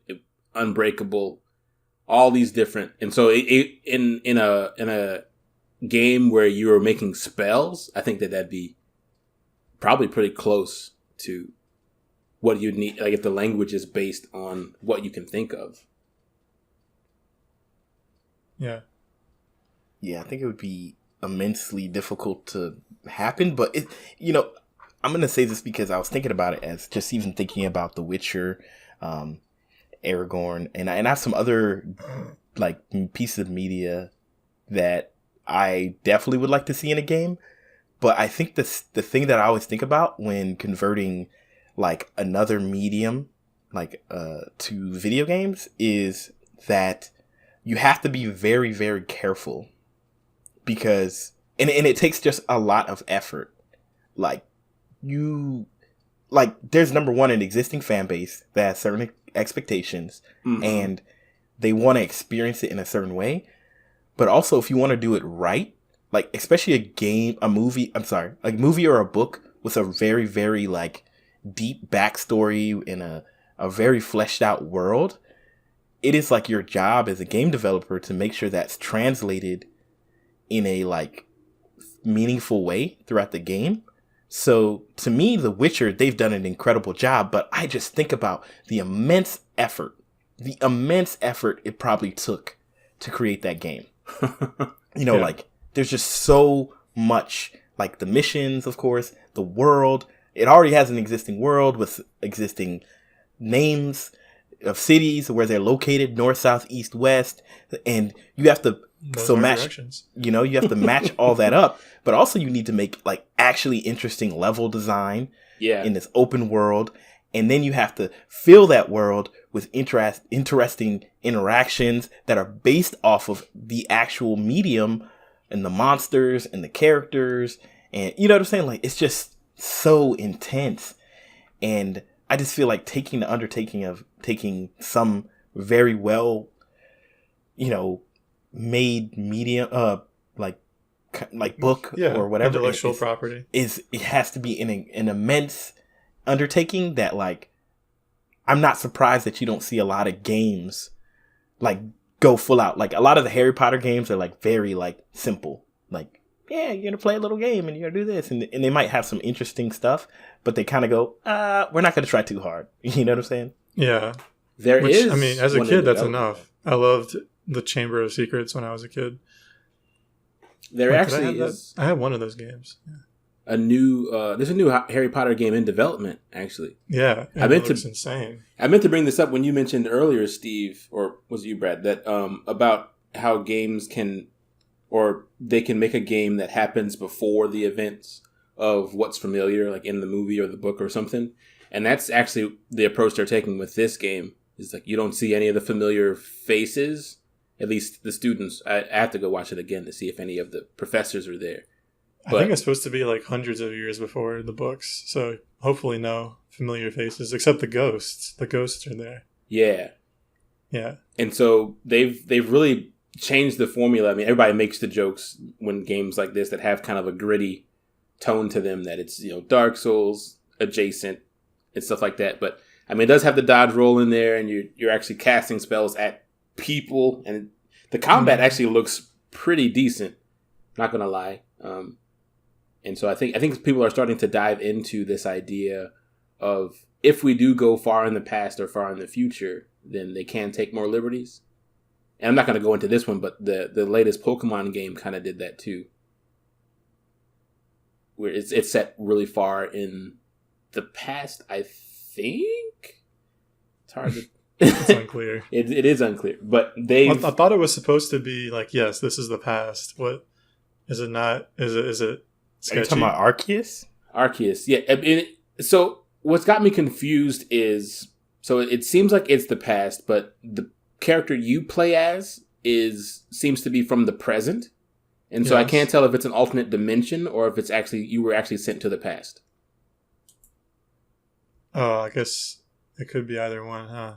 unbreakable, all these different. And so in a game where you were making spells, I think that'd be probably pretty close to what you'd need, like if the language is based on what you can think of. Yeah. Yeah, I think it would be immensely difficult to happen, but I'm going to say this because I was thinking about it as just even thinking about The Witcher, Aragorn, and I have some other like pieces of media that I definitely would like to see in a game. But I think the thing that I always think about when converting like another medium to video games is that you have to be very, very careful, because and it takes just a lot of effort. There's number one, an existing fan base that has certain expectations, and they want to experience it in a certain way. But also, if you want to do it right, like especially a movie or a book with a very, very like deep backstory in a very fleshed out world, it is like your job as a game developer to make sure that's translated in a like meaningful way throughout the game. So to me, The Witcher, they've done an incredible job, but I just think about the immense effort it probably took to create that game. Like there's just so much, like the missions, of course, the world. It already has an existing world with existing names of cities where they're located, north, south, east, west, and you have to match, you have to match all that up, but also you need to make like actually interesting level design in this open world, and then you have to fill that world with interesting interactions that are based off of the actual medium and the monsters and the characters, and you know what I'm saying? Like it's just so intense, and I just feel like taking the undertaking of taking some very well, made medium, like book or whatever, intellectual property, it has to be an immense undertaking that, like, I'm not surprised that you don't see a lot of games like go full out. Like, a lot of the Harry Potter games are like very like simple, like, yeah, you're gonna play a little game and you're gonna do this, and they might have some interesting stuff, but they kind of go, we're not gonna try too hard. You know what I'm saying? Yeah. I mean, as a kid, that's enough. I loved the Chamber of Secrets when I was a kid. There actually is. I had one of those games. Yeah. There's a new Harry Potter game in development, actually. Yeah, it looks insane. I meant to bring this up when you mentioned earlier, Steve, or was it you, Brad, that about how games can make a game that happens before the events of what's familiar, like in the movie or the book or something. And that's actually the approach they're taking with this game. Is like, you don't see any of the familiar faces. At least the students. I have to go watch it again to see if any of the professors are there. But I think it's supposed to be like hundreds of years before the books. So hopefully no familiar faces, except the ghosts. The ghosts are there. Yeah. Yeah. And so they've really changed the formula. I mean, everybody makes the jokes when games like this that have kind of a gritty tone to them, that it's, Dark Souls adjacent and stuff like that. But I mean, it does have the dodge roll in there, and you're actually casting spells at people, and the combat actually looks pretty decent, not gonna lie. And so I think people are starting to dive into this idea of, if we do go far in the past or far in the future, then they can take more liberties. And I'm not going to go into this one, but the latest Pokemon game kind of did that too, where it's set really far in the past. I think it's hard to. It's unclear. It is unclear, but I thought it was supposed to be like, yes, this is the past. What is it? Not is it? Sketchy? Are you talking about Arceus? Arceus, yeah. I mean, so what's got me confused is, so it seems like it's the past, but the character you play as seems to be from the present, and so I can't tell if it's an alternate dimension or if it's actually you were actually sent to the past. Oh, I guess it could be either one, huh?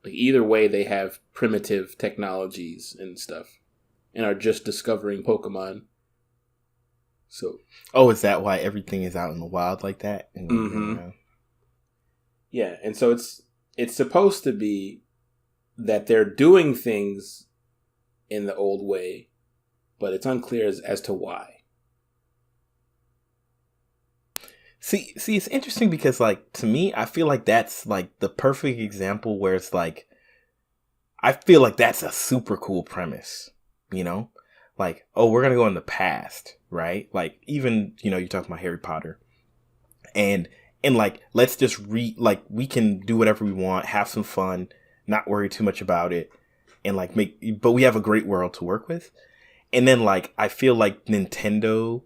Like, either way, they have primitive technologies and stuff, and are just discovering Pokemon. So, is that why everything is out in the wild like that? Yeah, and so it's supposed to be that they're doing things in the old way, but it's unclear as to why. See, it's interesting because, like, to me, I feel like that's like the perfect example where it's like, I feel like that's a super cool premise, like, we're going to go in the past, right? Like, even, you're talking about Harry Potter, and like, let's just we can do whatever we want, have some fun, not worry too much about it, and like but we have a great world to work with. And then, like, I feel like Nintendo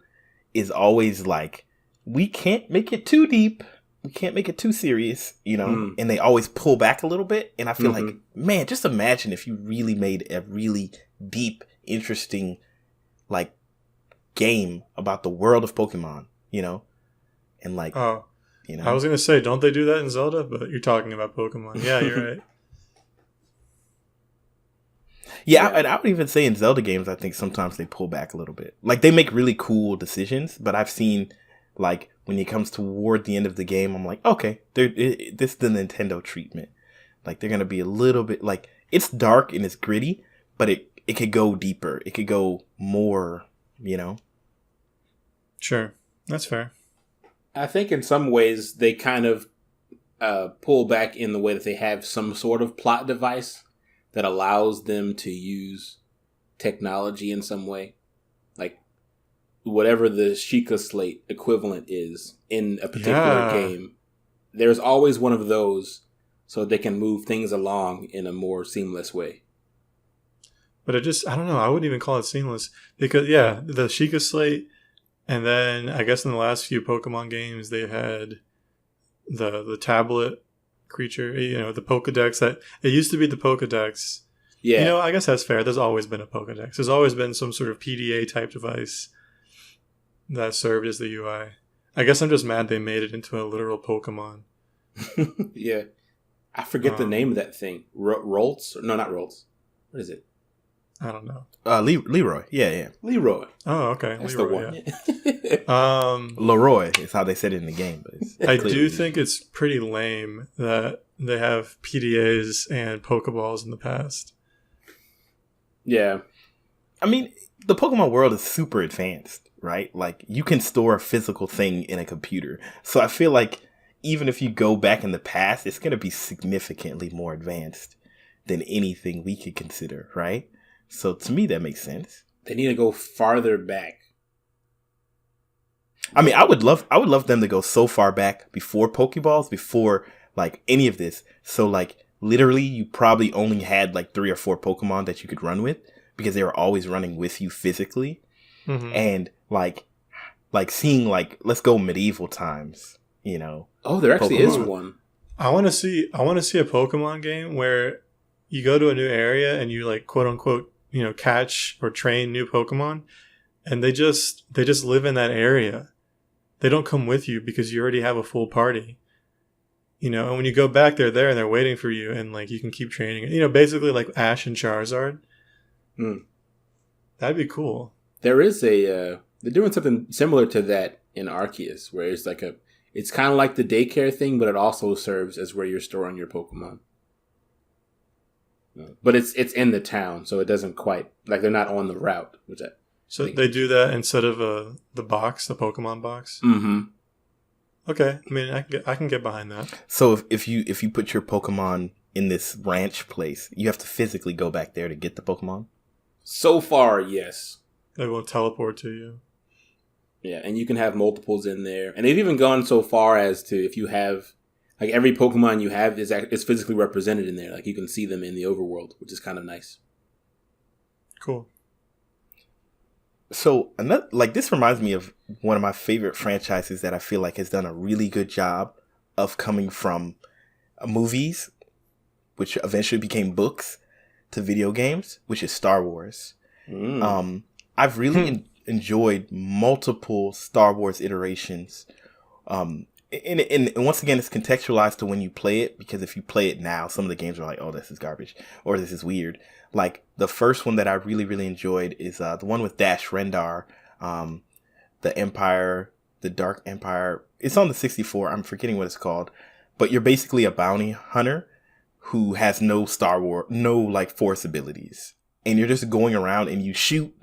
is always like, we can't make it too deep. We can't make it too serious, and they always pull back a little bit. And I feel like, man, just imagine if you really made a really deep, interesting, like, game about the world of Pokemon, and like, I was going to say, don't they do that in Zelda? But you're talking about Pokemon. Yeah, you're right. Yeah, and I would even say in Zelda games, I think sometimes they pull back a little bit. Like, they make really cool decisions, but I've seen, like, when it comes toward the end of the game, I'm like, okay, this is the Nintendo treatment. Like, they're going to be a little bit, like, it's dark and it's gritty, but it could go deeper. It could go more, Sure. That's fair. I think in some ways they kind of pull back in the way that they have some sort of plot device that allows them to use technology in some way. Like, whatever the Sheikah Slate equivalent is in a particular game, there's always one of those so they can move things along in a more seamless way. But I don't know, I wouldn't even call it seamless. Because, the Sheikah Slate, and then I guess in the last few Pokemon games, they've had the tablet creature, the Pokedex. That it used to be the Pokedex. Yeah. I guess that's fair. There's always been a Pokedex. There's always been some sort of PDA type device that served as the UI. I guess I'm just mad they made it into a literal Pokemon. Yeah. I forget the name of that thing. Rolts? No, not Rolts. What is it? I don't know. Leroy. Yeah. Leroy. Oh, okay. That's Leroy, the one. Leroy is how they said it in the game. But I do think it's pretty lame that they have PDAs and Pokeballs in the past. Yeah. I mean, the Pokemon world is super advanced, right? Like, you can store a physical thing in a computer. So I feel like even if you go back in the past, it's going to be significantly more advanced than anything we could consider, right? So to me, that makes sense. They need to go farther back. I mean, I would love them to go so far back before Pokeballs, before like any of this. So like literally you probably only had like 3 or 4 Pokemon that you could run with because they were always running with you physically. Mm-hmm. And like seeing like, let's go medieval times, you know. Oh, there actually Pokemon. is one. I want to see a Pokemon game where you go to a new area and you like quote unquote, you know, catch or train new Pokemon, and they just live in that area. They don't come with you because you already have a full party. You know, and when you go back, they're there and they're waiting for you, and like you can keep training. You know, basically like Ash and Charizard. That'd be cool. There is they're doing something similar to that in Arceus, where it's like it's kind of like the daycare thing, but it also serves as where you're storing your Pokemon. But it's in the town, so it doesn't quite, like they're not on the route. So they do that instead of the box, the Pokemon box? Mm-hmm. Okay. I mean, I can get behind that. So if you put your Pokemon in this ranch place, you have to physically go back there to get the Pokemon? So far, yes. They will teleport to you. Yeah, and you can have multiples in there. And they've even gone so far as to, if you have, like every Pokemon you have is physically represented in there. Like you can see them in the overworld, which is kind of nice. Cool. So this reminds me of one of my favorite franchises that I feel like has done a really good job of coming from movies, which eventually became books, to video games, which is Star Wars. I've really enjoyed multiple Star Wars iterations. And once again, it's contextualized to when you play it, because if you play it now, some of the games are like, oh, this is garbage, or this is weird. Like, the first one that I really, really enjoyed is the one with Dash Rendar, the Empire, the Dark Empire. It's on the 64. I'm forgetting what it's called. But you're basically a bounty hunter who has no like Force abilities. And you're just going around and you shoot,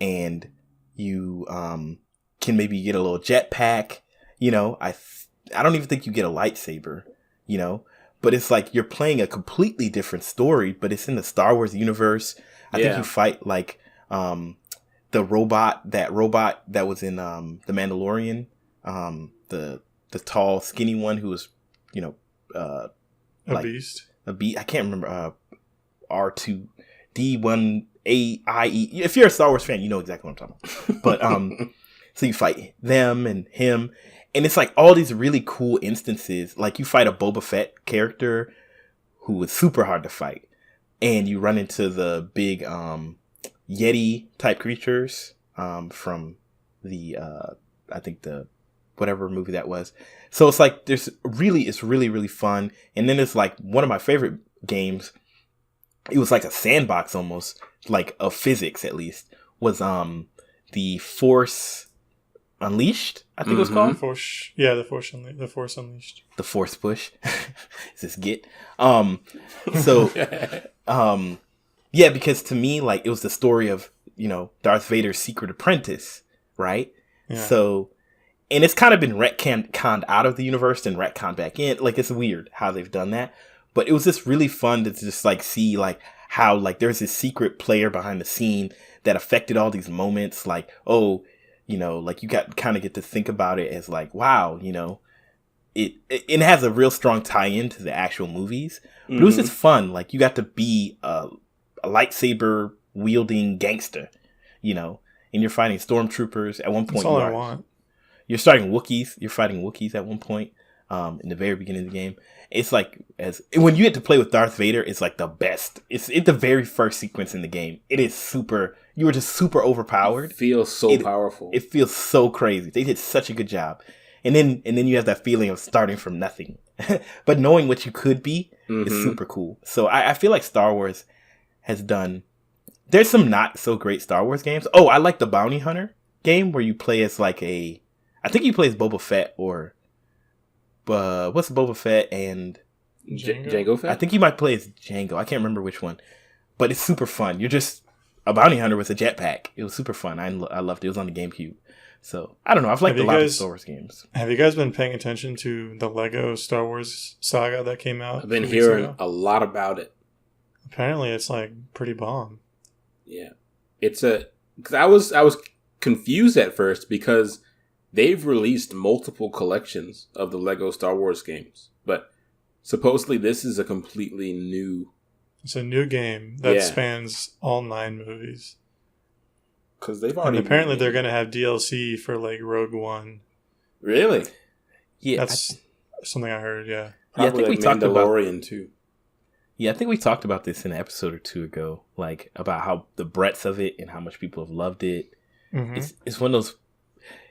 and you can maybe get a little jetpack. You know, I don't even think you get a lightsaber, you know, but it's like you're playing a completely different story, but it's in the Star Wars universe. I think you fight like the robot that was in The Mandalorian, the tall, skinny one who was, you know, a beast. I can't remember, R2D1AIE. If you're a Star Wars fan, you know exactly what I'm talking about. But so you fight them and him. And it's like all these really cool instances. Like you fight a Boba Fett character who was super hard to fight. And you run into the big Yeti type creatures from the, I think the, whatever movie that was. So it's like, it's really, really fun. And then it's like one of my favorite games. It was like a sandbox almost, like of physics at least, was the Force Unleashed, I think it was called. The Force Unleashed. The Force Push. Is this Git? So, yeah, because to me, like, it was the story of, you know, Darth Vader's secret apprentice, right? Yeah. So, and it's kind of been retconned out of the universe and retconned back in. Like, it's weird how they've done that. But it was just really fun to just, like, see, like, how, like, there's this secret player behind the scene that affected all these moments. Like, oh, you know, like you kind of get to think about it as like, wow, you know, it has a real strong tie-in to the actual movies. But it was just fun. Like you got to be a lightsaber wielding gangster, you know, and you're fighting stormtroopers at one point. That's all I want. You're starting Wookiees. You're fighting Wookiees at one point in the very beginning of the game. It's like when you get to play with Darth Vader, it's like the best. It's the very first sequence in the game. It is super. You were just super overpowered. It feels so powerful. It feels so crazy. They did such a good job. then you have that feeling of starting from nothing. But knowing what you could be is super cool. So I feel like Star Wars has done. There's some not so great Star Wars games. Oh, I like the Bounty Hunter game where you play as like I think you play as Boba Fett or what's Boba Fett and Jango Fett? I think you might play as Jango. I can't remember which one. But it's super fun. You're just a bounty hunter with a jetpack. It was super fun. I loved it. It was on the GameCube. So, I don't know. I've liked a lot of Star Wars games. Have you guys been paying attention to the Lego Star Wars saga that came out? I've been hearing a lot about it. Apparently, it's like pretty bomb. Yeah. Because I was confused at first because they've released multiple collections of the Lego Star Wars games. But supposedly this is a completely new... It's a new game that spans all 9 movies. Because they've already... And apparently they're going to have DLC for like Rogue One. Really? Yeah. That's something I heard, yeah. Probably I think we talked about... Mandalorian too. Yeah, I think we talked about this in an episode or two ago. Like, about how the breadth of it and how much people have loved it. Mm-hmm. It's one of those...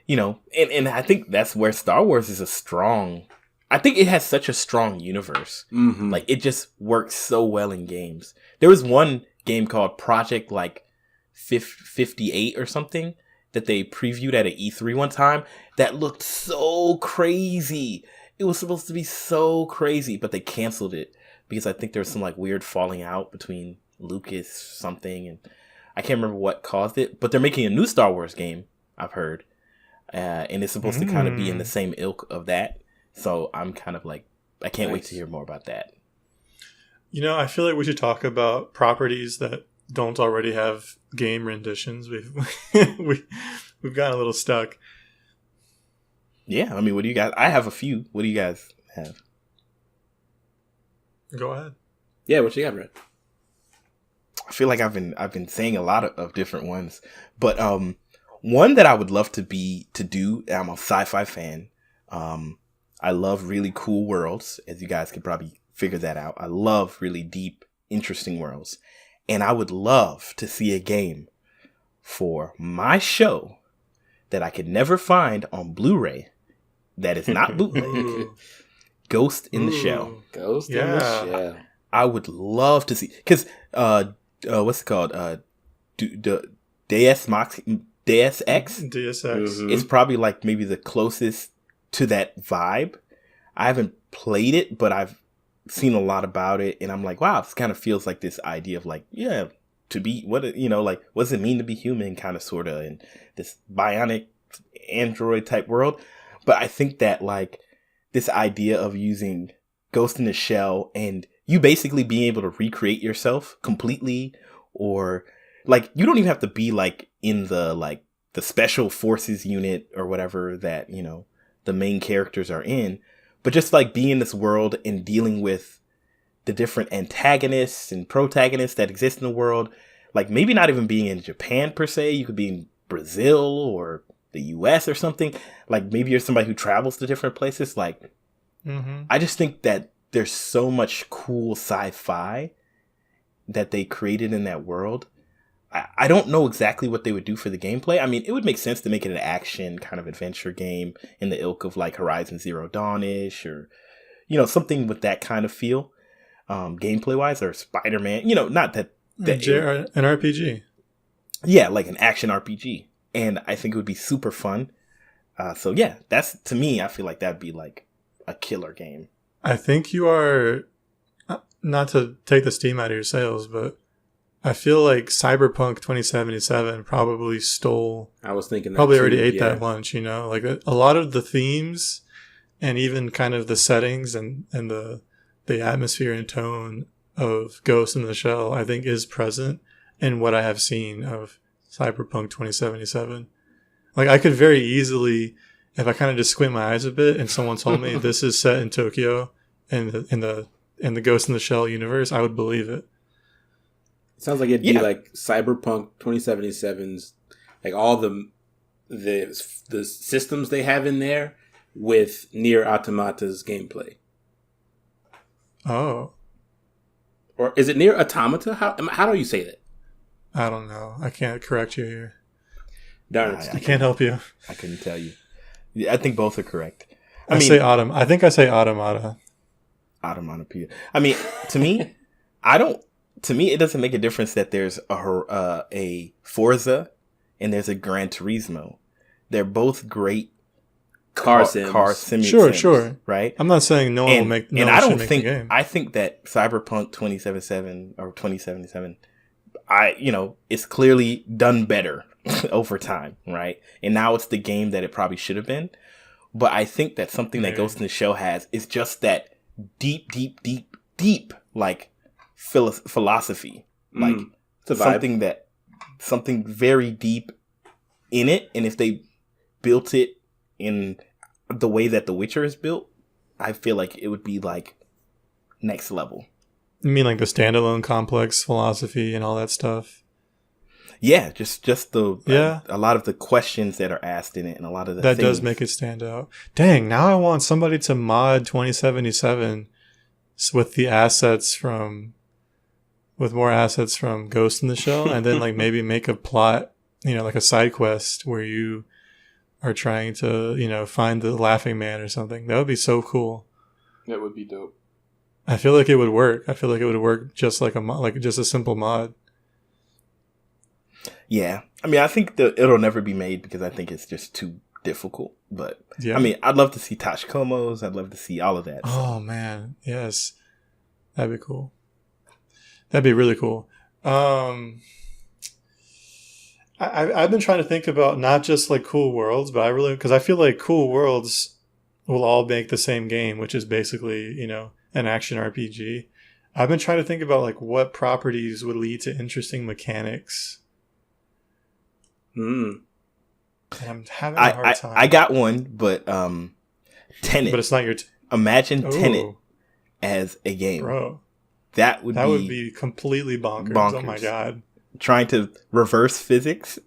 You know, and I think that's where Star Wars is a strong... I think it has such a strong universe. Mm-hmm. Like, it just works so well in games. There was one game called Project, like, 58 or something that they previewed at an E3 one time that looked so crazy. It was supposed to be so crazy, but they canceled it because I think there was some, like, weird falling out between Lucas something, and I can't remember what caused it. But they're making a new Star Wars game, I've heard, and it's supposed to kind of be in the same ilk of that. So I'm kind of like, I can't wait to hear more about that. You know, I feel like we should talk about properties that don't already have game renditions. We've gotten a little stuck. Yeah, I mean, what do you guys? I have a few. What do you guys have? Go ahead. Yeah, what you got, Red? I feel like I've been saying a lot of different ones, but one that I would love to do. I'm a sci-fi fan. I love really cool worlds, as you guys could probably figure that out. I love really deep, interesting worlds. And I would love to see a game for my show that I could never find on Blu-ray that is not bootleg. Ghost in the Shell. Ghost in the Shell. I would love to see, because what's it called? Deus Ex? Deus Ex. It's probably like maybe the closest to that vibe. I haven't played it, but I've seen a lot about it, and I'm like, wow, this kind of feels like this idea of like, yeah, to be what, you know, like, what does it mean to be human, kind of, sort of, in this bionic android type world. But I think that like this idea of using Ghost in the Shell and you basically being able to recreate yourself completely, or like you don't even have to be like in the special forces unit or whatever that, you know, the main characters are in, but just like being in this world and dealing with the different antagonists and protagonists that exist in the world. Like maybe not even being in Japan per se. You could be in Brazil or the US or something. Like maybe you're somebody who travels to different places. Like, I just think that there's so much cool sci-fi that they created in that world. I don't know exactly what they would do for the gameplay. I mean, it would make sense to make it an action kind of adventure game in the ilk of like Horizon Zero Dawn-ish, or, you know, something with that kind of feel, gameplay wise, or Spider-Man, you know, not that an RPG. Yeah, like an action RPG. And I think it would be super fun. So yeah, that's, to me, I feel like that'd be like a killer game. I think you are, not to take the steam out of your sails, but I feel like Cyberpunk 2077 probably stole... I was thinking that probably too, already ate that lunch, you know? Like a lot of the themes and even kind of the settings and the atmosphere and tone of Ghost in the Shell, I think, is present in what I have seen of Cyberpunk 2077. Like, I could very easily, if I kind of just squint my eyes a bit and someone told me this is set in Tokyo in the Ghost in the Shell universe, I would believe it. It sounds like it'd be like Cyberpunk 2077's, like all the systems they have in there with Nier Automata's gameplay. Oh. Or is it Nier Automata? How do you say that? I don't know. I can't correct you here. Darn it. I can't help you. I couldn't tell you. Yeah, I think both are correct. I say autumn. I think I say automata. Automatopoeia. I mean, to me, I don't. To me, it doesn't make a difference that there's a Forza and there's a Gran Turismo. They're both great car sims. Sure. Right? I'm not saying no one will make. And I don't think. I think that Cyberpunk 2077 or 2077, it's clearly done better over time, right? And now it's the game that it probably should have been. But I think that something that Ghost in the Shell has is just that deep, like philosophy, like something very deep in it. And if they built it in the way that The Witcher is built, I feel like it would be like next level. You mean like the standalone complex philosophy and all that stuff? Yeah, just a lot of the questions that are asked in it, and a lot of the that things. Does make it stand out. Dang! Now I want somebody to mod 2077 with more assets from Ghost in the Shell, and then like maybe make a plot, like a side quest where you are trying to find the Laughing Man or something. That would be so cool. That would be dope. I feel like it would work. I feel like it would work just like just a simple mod. Yeah, I mean, I think it'll never be made because I think it's just too difficult. But yeah. I mean, I'd love to see Tachkomos. I'd love to see all of that. Oh man, yes, that'd be cool. That'd be really cool. I've been trying to think about not just like cool worlds, but because I feel like cool worlds will all make the same game, which is basically an action RPG. I've been trying to think about like what properties would lead to interesting mechanics. And I'm having a hard time. I got one, but Tenet. But it's not your. Imagine Tenet as a game, bro. That would be completely bonkers. Oh my god! Trying to reverse physics.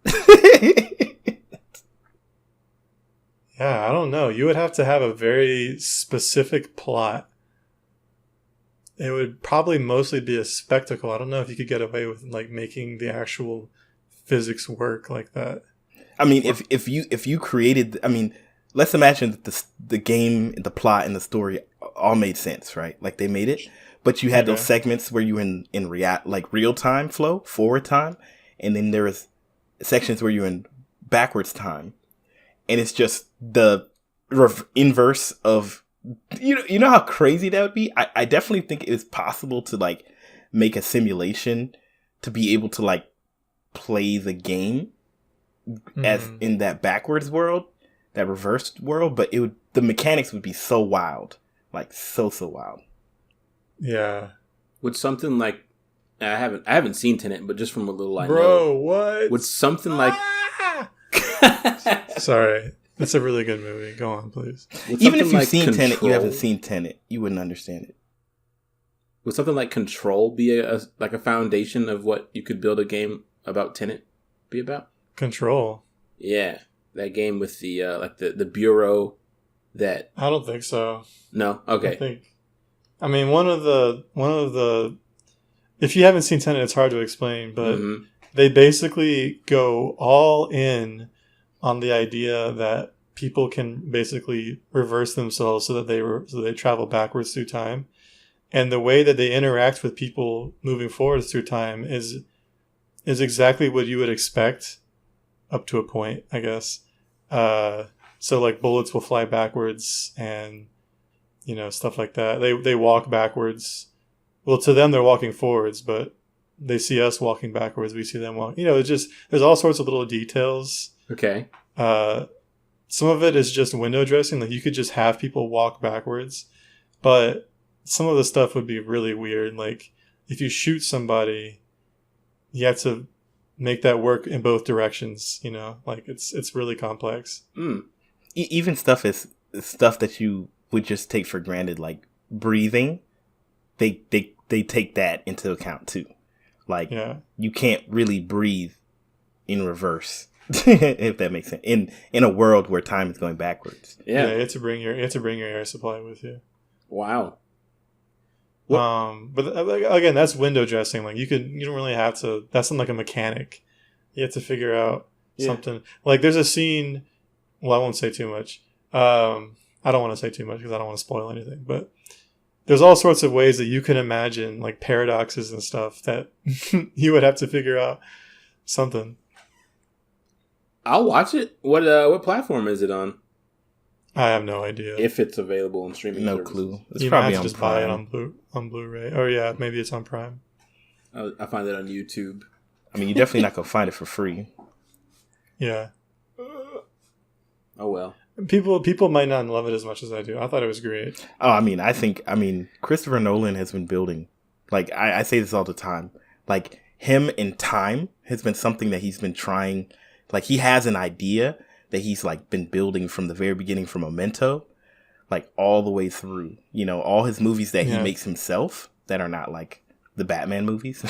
Yeah, I don't know. You would have to have a very specific plot. It would probably mostly be a spectacle. I don't know if you could get away with like making the actual physics work like that. I mean, if you created, I mean, let's imagine that the game, the plot, and the story all made sense, right? Like they made it, but you had those segments where you in real time flow, forward time, and then there was sections where you're in backwards time, and it's just the inverse of you know how crazy that would be. I definitely think it is possible to like make a simulation to be able to like play the game as in that backwards world, that reversed world, but the mechanics would be so wild, like so wild. Yeah. Would something like I haven't seen Tenet, but just from a little I know. Bro, what? Would something like Sorry. That's a really good movie. Go on, please. Even if you've seen Tenet, you haven't seen Tenet, you wouldn't understand it. Would something like Control be a foundation of what you could build a game about Tenet be about? Control. Yeah, that game with the the bureau. That I don't think so. No, okay. I mean, one of the. If you haven't seen Tenet, it's hard to explain, but they basically go all in on the idea that people can basically reverse themselves so that they travel backwards through time, and the way that they interact with people moving forwards through time is exactly what you would expect up to a point, I guess. So like bullets will fly backwards and stuff like that. They walk backwards. Well, to them they're walking forwards, but they see us walking backwards. We see them walk. It's just there's all sorts of little details. Okay. Some of it is just window dressing. Like you could just have people walk backwards, but some of the stuff would be really weird. Like if you shoot somebody, you have to make that work in both directions. Like it's really complex. Even stuff that you would just take for granted, like breathing. They take that into account too. Like you can't really breathe in reverse. If that makes sense, in a world where time is going backwards. You have to bring your air supply with you. Wow. But again, that's window dressing. Like you don't really have to. That's not like a mechanic. You have to figure out something. Like there's a scene. Well, I won't say too much. I don't want to say too much because I don't want to spoil anything, but there's all sorts of ways that you can imagine like paradoxes and stuff that you would have to figure out something. I'll watch it. What platform is it on? I have no idea. If it's available on streaming No services. clue. It's You might probably have to on just buy it Prime. on Blu-ray. Or yeah, maybe it's on Prime. I find it on YouTube. I mean, you're definitely not gonna find it for free. Yeah. Oh well. People might not love it as much as I do. I thought it was great. Oh, I mean, Christopher Nolan has been building. Like, I say this all the time. Like, him in time has been something that he's been trying. Like, he has an idea that he's, like, been building from the very beginning from Memento, like, all the way through. You know, all his movies that he makes himself that are not, like, the Batman movies.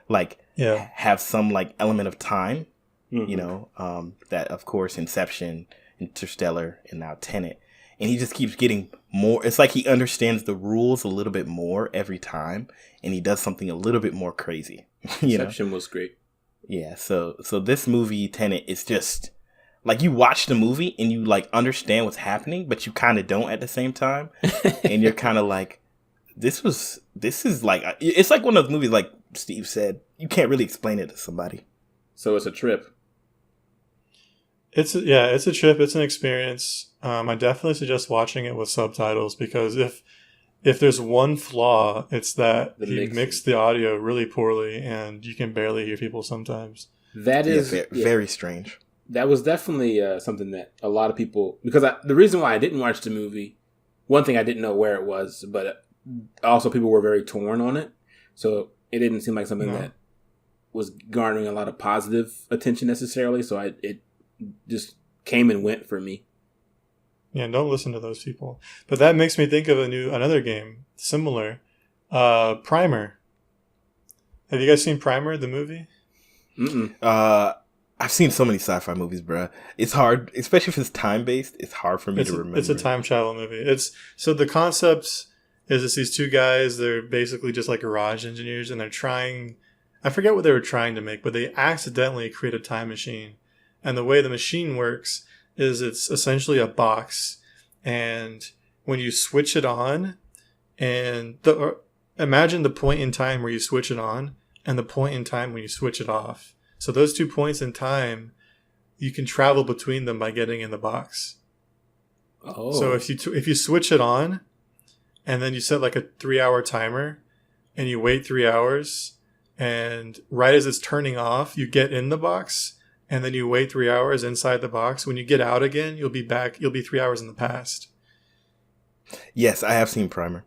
Like, have some, like, element of time. Mm-hmm. You know, that, of course, Inception, Interstellar, and now Tenet. And he just keeps getting more. It's like he understands the rules a little bit more every time, and he does something a little bit more crazy. Inception was great. Yeah, so this movie, Tenet, is just like you watch the movie and you like understand what's happening, but you kind of don't at the same time. And you're kind of like, this is like, it's like one of those movies, like Steve said, you can't really explain it to somebody. So it's a trip. It's a trip. It's an experience. I definitely suggest watching it with subtitles because if there's one flaw, it's that he mixed the audio really poorly and you can barely hear people sometimes. That is very strange. That was definitely something that a lot of people, because the reason why I didn't watch the movie, one thing I didn't know where it was, but also people were very torn on it. So it didn't seem like something that was garnering a lot of positive attention necessarily. So it just came and went for me. Yeah, don't listen to those people. But that makes me think of another game similar, Primer. Have you guys seen Primer, the movie? Mm-mm. I've seen so many sci-fi movies, bruh. It's hard, especially if it's time-based. It's hard for me to remember. It's a time travel movie. So the concept is it's these two guys. They're basically just like garage engineers, and they're trying. I forget what they were trying to make, but they accidentally create a time machine. And the way the machine works is it's essentially a box, and when you switch it on, and imagine the point in time where you switch it on, and the point in time when you switch it off. So those 2 points in time, you can travel between them by getting in the box. Oh. So if you switch it on, and then you set like a 3-hour timer, and you wait 3 hours, and right as it's turning off, you get in the box, and then you wait 3 hours inside the box. When you get out again, you'll be 3 hours in the past. Yes, I have seen Primer.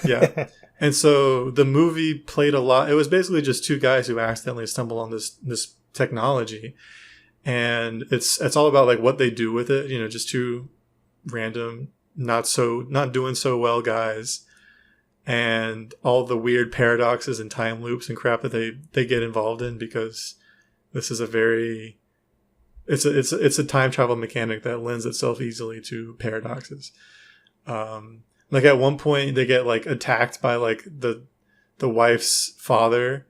Yeah. And so the movie played a lot. It was basically just two guys who accidentally stumble on this technology. And it's all about like what they do with it. You know, just two random, not doing so well guys. And all the weird paradoxes and time loops and crap that they get involved in, because this is it's a time travel mechanic that lends itself easily to paradoxes. Like at one point they get like attacked by like the wife's father,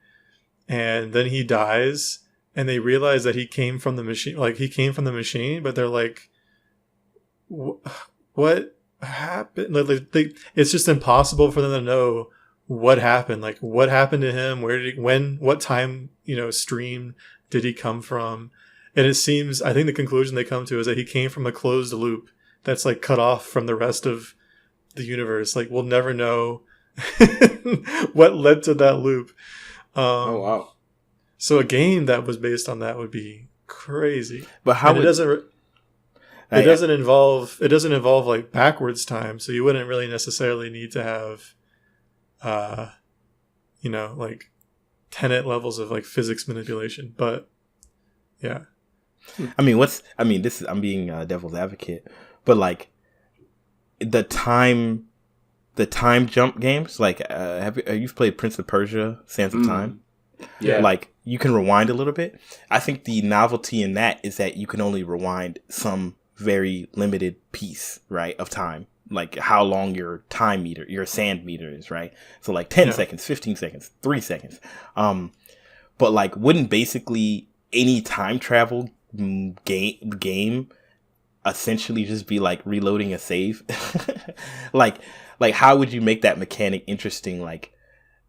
and then he dies, and they realize that he came from the machine. Like he came from the machine, but they're like, what happened? Like it's just impossible for them to know what happened. Like what happened to him? What time, stream did he come from? And it seems, I think the conclusion they come to is that he came from a closed loop that's like cut off from the rest of the universe. Like we'll never know what led to that loop. Oh wow! So a game that was based on that would be crazy. But how it doesn't involve like backwards time, so you wouldn't really necessarily need to have, like Tenet levels of like physics manipulation. But yeah, I'm being devil's advocate, but like the time jump games, like you've played Prince of Persia: Sands of Time? Yeah. Like you can rewind a little bit. I think the novelty in that is that you can only rewind some very limited piece, right, of time. Like how long your time meter, your sand meter is, right? So like 10 seconds, 15 seconds, 3 seconds. But like wouldn't basically any time travel game essentially just be like reloading a save? like how would you make that mechanic interesting? Like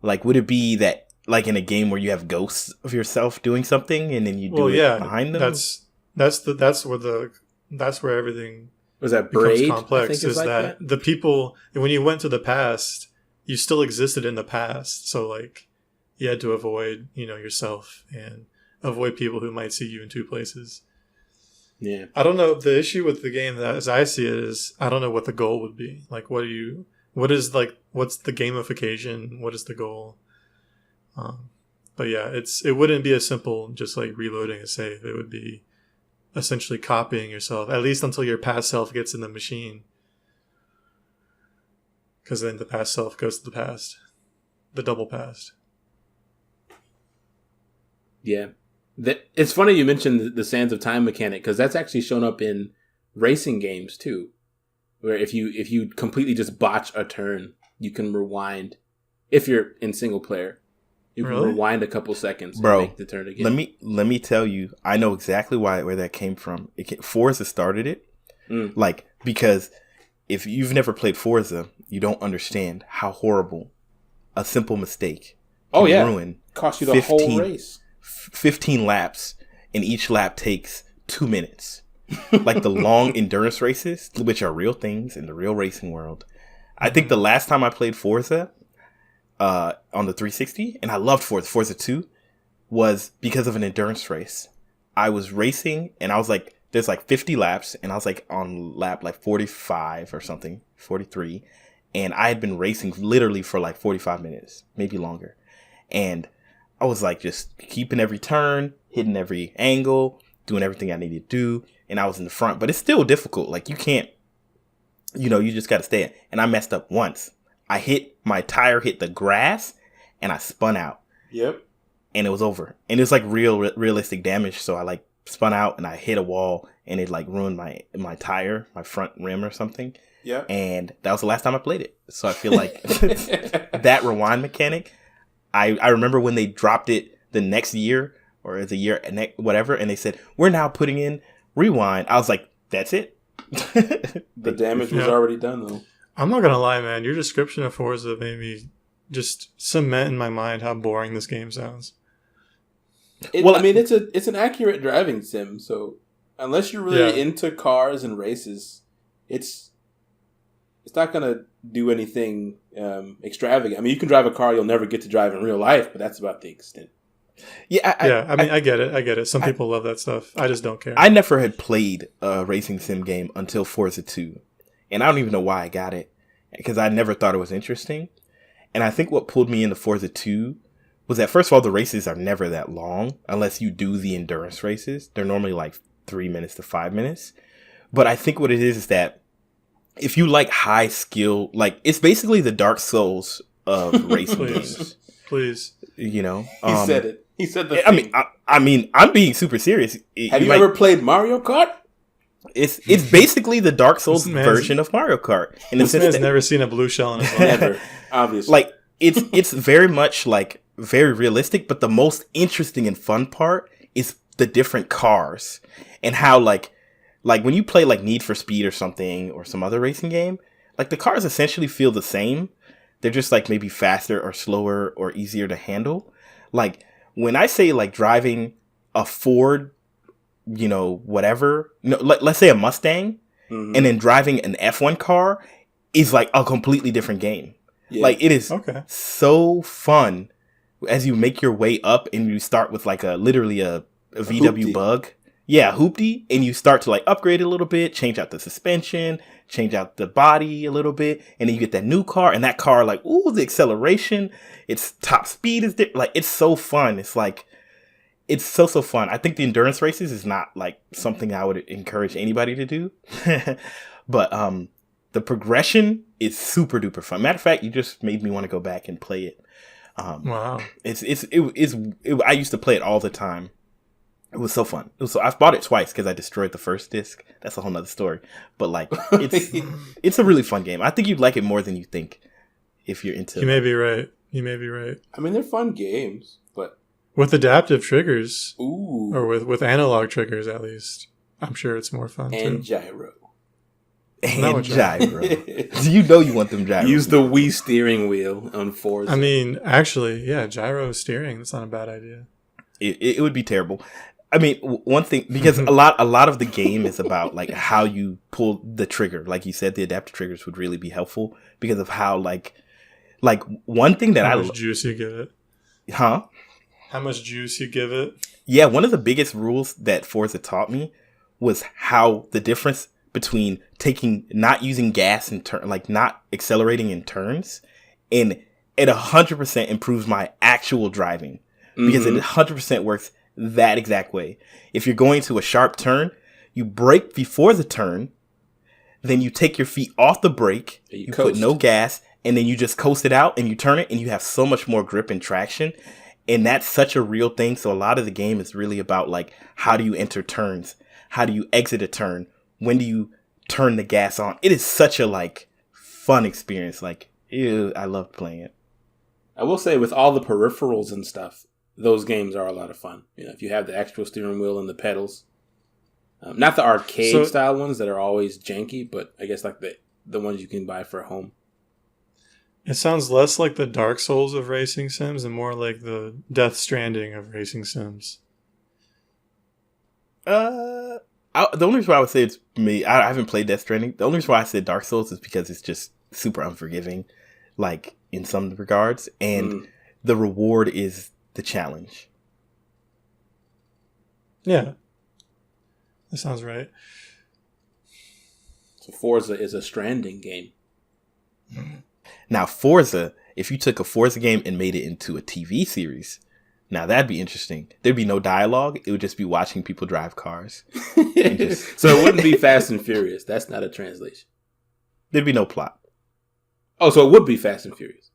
would it be that like in a game where you have ghosts of yourself doing something and then you do it behind them? That's where everything Was that becomes Braid? complex. Is like that the people, when you went to the past, you still existed in the past. So like you had to avoid, yourself and avoid people who might see you in two places. Yeah. I don't know. The issue with the game, that as I see it, is I don't know what the goal would be. Like, what's the gamification? What is the goal? But yeah, it wouldn't be as simple just like reloading a save. It would be essentially copying yourself, at least until your past self gets in the machine. Because then the past self goes to the past. The double past. Yeah. It's funny you mentioned the Sands of Time mechanic, because that's actually shown up in racing games too. Where if you completely just botch a turn, you can rewind. If you're in single player, you can rewind a couple seconds and make the turn again. Let me tell you, I know exactly where that came from. Forza started it, because if you've never played Forza, you don't understand how horrible a simple mistake can ruin. Cost you the whole race. 15 laps, and each lap takes 2 minutes. Like the long endurance races, which are real things in the real racing world. I think the last time I played Forza on the 360, and I loved Forza 2, was because of an endurance race. I was racing, and I was like, there's like 50 laps, and I was like on lap like 45 or something, 43, and I had been racing literally for like 45 minutes, maybe longer. And I was like just keeping every turn, hitting every angle, doing everything I needed to do. And I was in the front, but it's still difficult. Like you can't, you just got to stay. And I messed up once. My tire hit the grass and I spun out. Yep. And it was over. And it was like realistic damage. So I like spun out and I hit a wall and it like ruined my tire, my front rim or something. Yeah. And that was the last time I played it. So I feel like that rewind mechanic, I remember when they dropped it the next year or the year whatever, and they said, we're now putting in rewind. I was like, that's it. The damage was already done, though. I'm not going to lie, man. Your description of Forza made me just cement in my mind how boring this game sounds. It's an accurate driving sim, so unless you're really into cars and races, it's not going to do anything extravagant. I mean, you can drive a car you'll never get to drive in real life, but that's about the extent. I get it. Some people love that stuff. I just don't care. I never had played a racing sim game until Forza 2. And I don't even know why I got it, because I never thought it was interesting. And I think what pulled me into Forza 2 was that, first of all, the races are never that long unless you do the endurance races. They're normally like 3 minutes to 5 minutes. But I think what it is that if you like high skill, like it's basically the Dark Souls of racing games. Please. He said it. He said the thing. I mean, I'm being super serious. Have you ever played Mario Kart? It's basically the Dark Souls version of Mario Kart. And this man's never seen a blue shell in his life. Never, obviously. Like it's very much like very realistic, but the most interesting and fun part is the different cars and how like when you play like Need for Speed or something or some other racing game, like the cars essentially feel the same. They're just like maybe faster or slower or easier to handle. Like when I say like driving a Ford, whatever, let's say a Mustang, and then driving an F1 car is like a completely different game. Yeah. Like it is so fun as you make your way up and you start with like literally a VW Bug. Yeah, hoopty, and you start to like upgrade a little bit, change out the suspension, change out the body a little bit, and then you get that new car, and that car like, ooh, the acceleration, its top speed is like, it's so fun. It's like, it's so fun. I think the endurance races is not like something I would encourage anybody to do, but the progression is super duper fun. Matter of fact, you just made me want to go back and play it. Wow, I used to play it all the time. It was so fun. I've bought it twice because I destroyed the first disc. That's a whole nother story. But like, it's a really fun game. I think you'd like it more than you think if you're into. You may be right. I mean, they're fun games, but with adaptive triggers, ooh, or with analog triggers at least. I'm sure it's more fun and too. gyro. No, And gyro. You know you want them gyros. Use the Wii steering wheel on Forza. I mean, actually, yeah, gyro steering. That's not a bad idea. It would be terrible. I mean, one thing, because a lot of the game is about like how you pull the trigger. Like you said, the adaptive triggers would really be helpful because of how like one thing that How much juice you give it? Huh? How much juice you give it? Yeah, one of the biggest rules that Forza taught me was how the difference between not using gas and like not accelerating in turns, and it 100% improves my actual driving because it 100% works that exact way. If you're going to a sharp turn, you brake before the turn, then you take your feet off the brake, you put no gas, and then you just coast it out and you turn it and you have so much more grip and traction. And that's such a real thing. So a lot of the game is really about like, how do you enter turns? How do you exit a turn? When do you turn the gas on? It is such a like fun experience. Like, ew, I love playing it. I will say with all the peripherals and stuff, those games are a lot of fun. You know, if you have the actual steering wheel and the pedals, not the arcade style ones that are always janky, but I guess like the ones you can buy for home. It sounds less like the Dark Souls of racing sims and more like the Death Stranding of racing sims. The only reason why I would say it's me, I haven't played Death Stranding. The only reason why I said Dark Souls is because it's just super unforgiving, like in some regards, and the reward is the challenge. Yeah, that sounds right. So Forza is a Stranding game. Now, Forza, if you took a Forza game and made it into a TV series, now that'd be interesting. There'd be no dialogue. It would just be watching people drive cars. So it wouldn't be Fast and Furious. That's not a translation. There'd be no plot. Oh, so it would be Fast and Furious.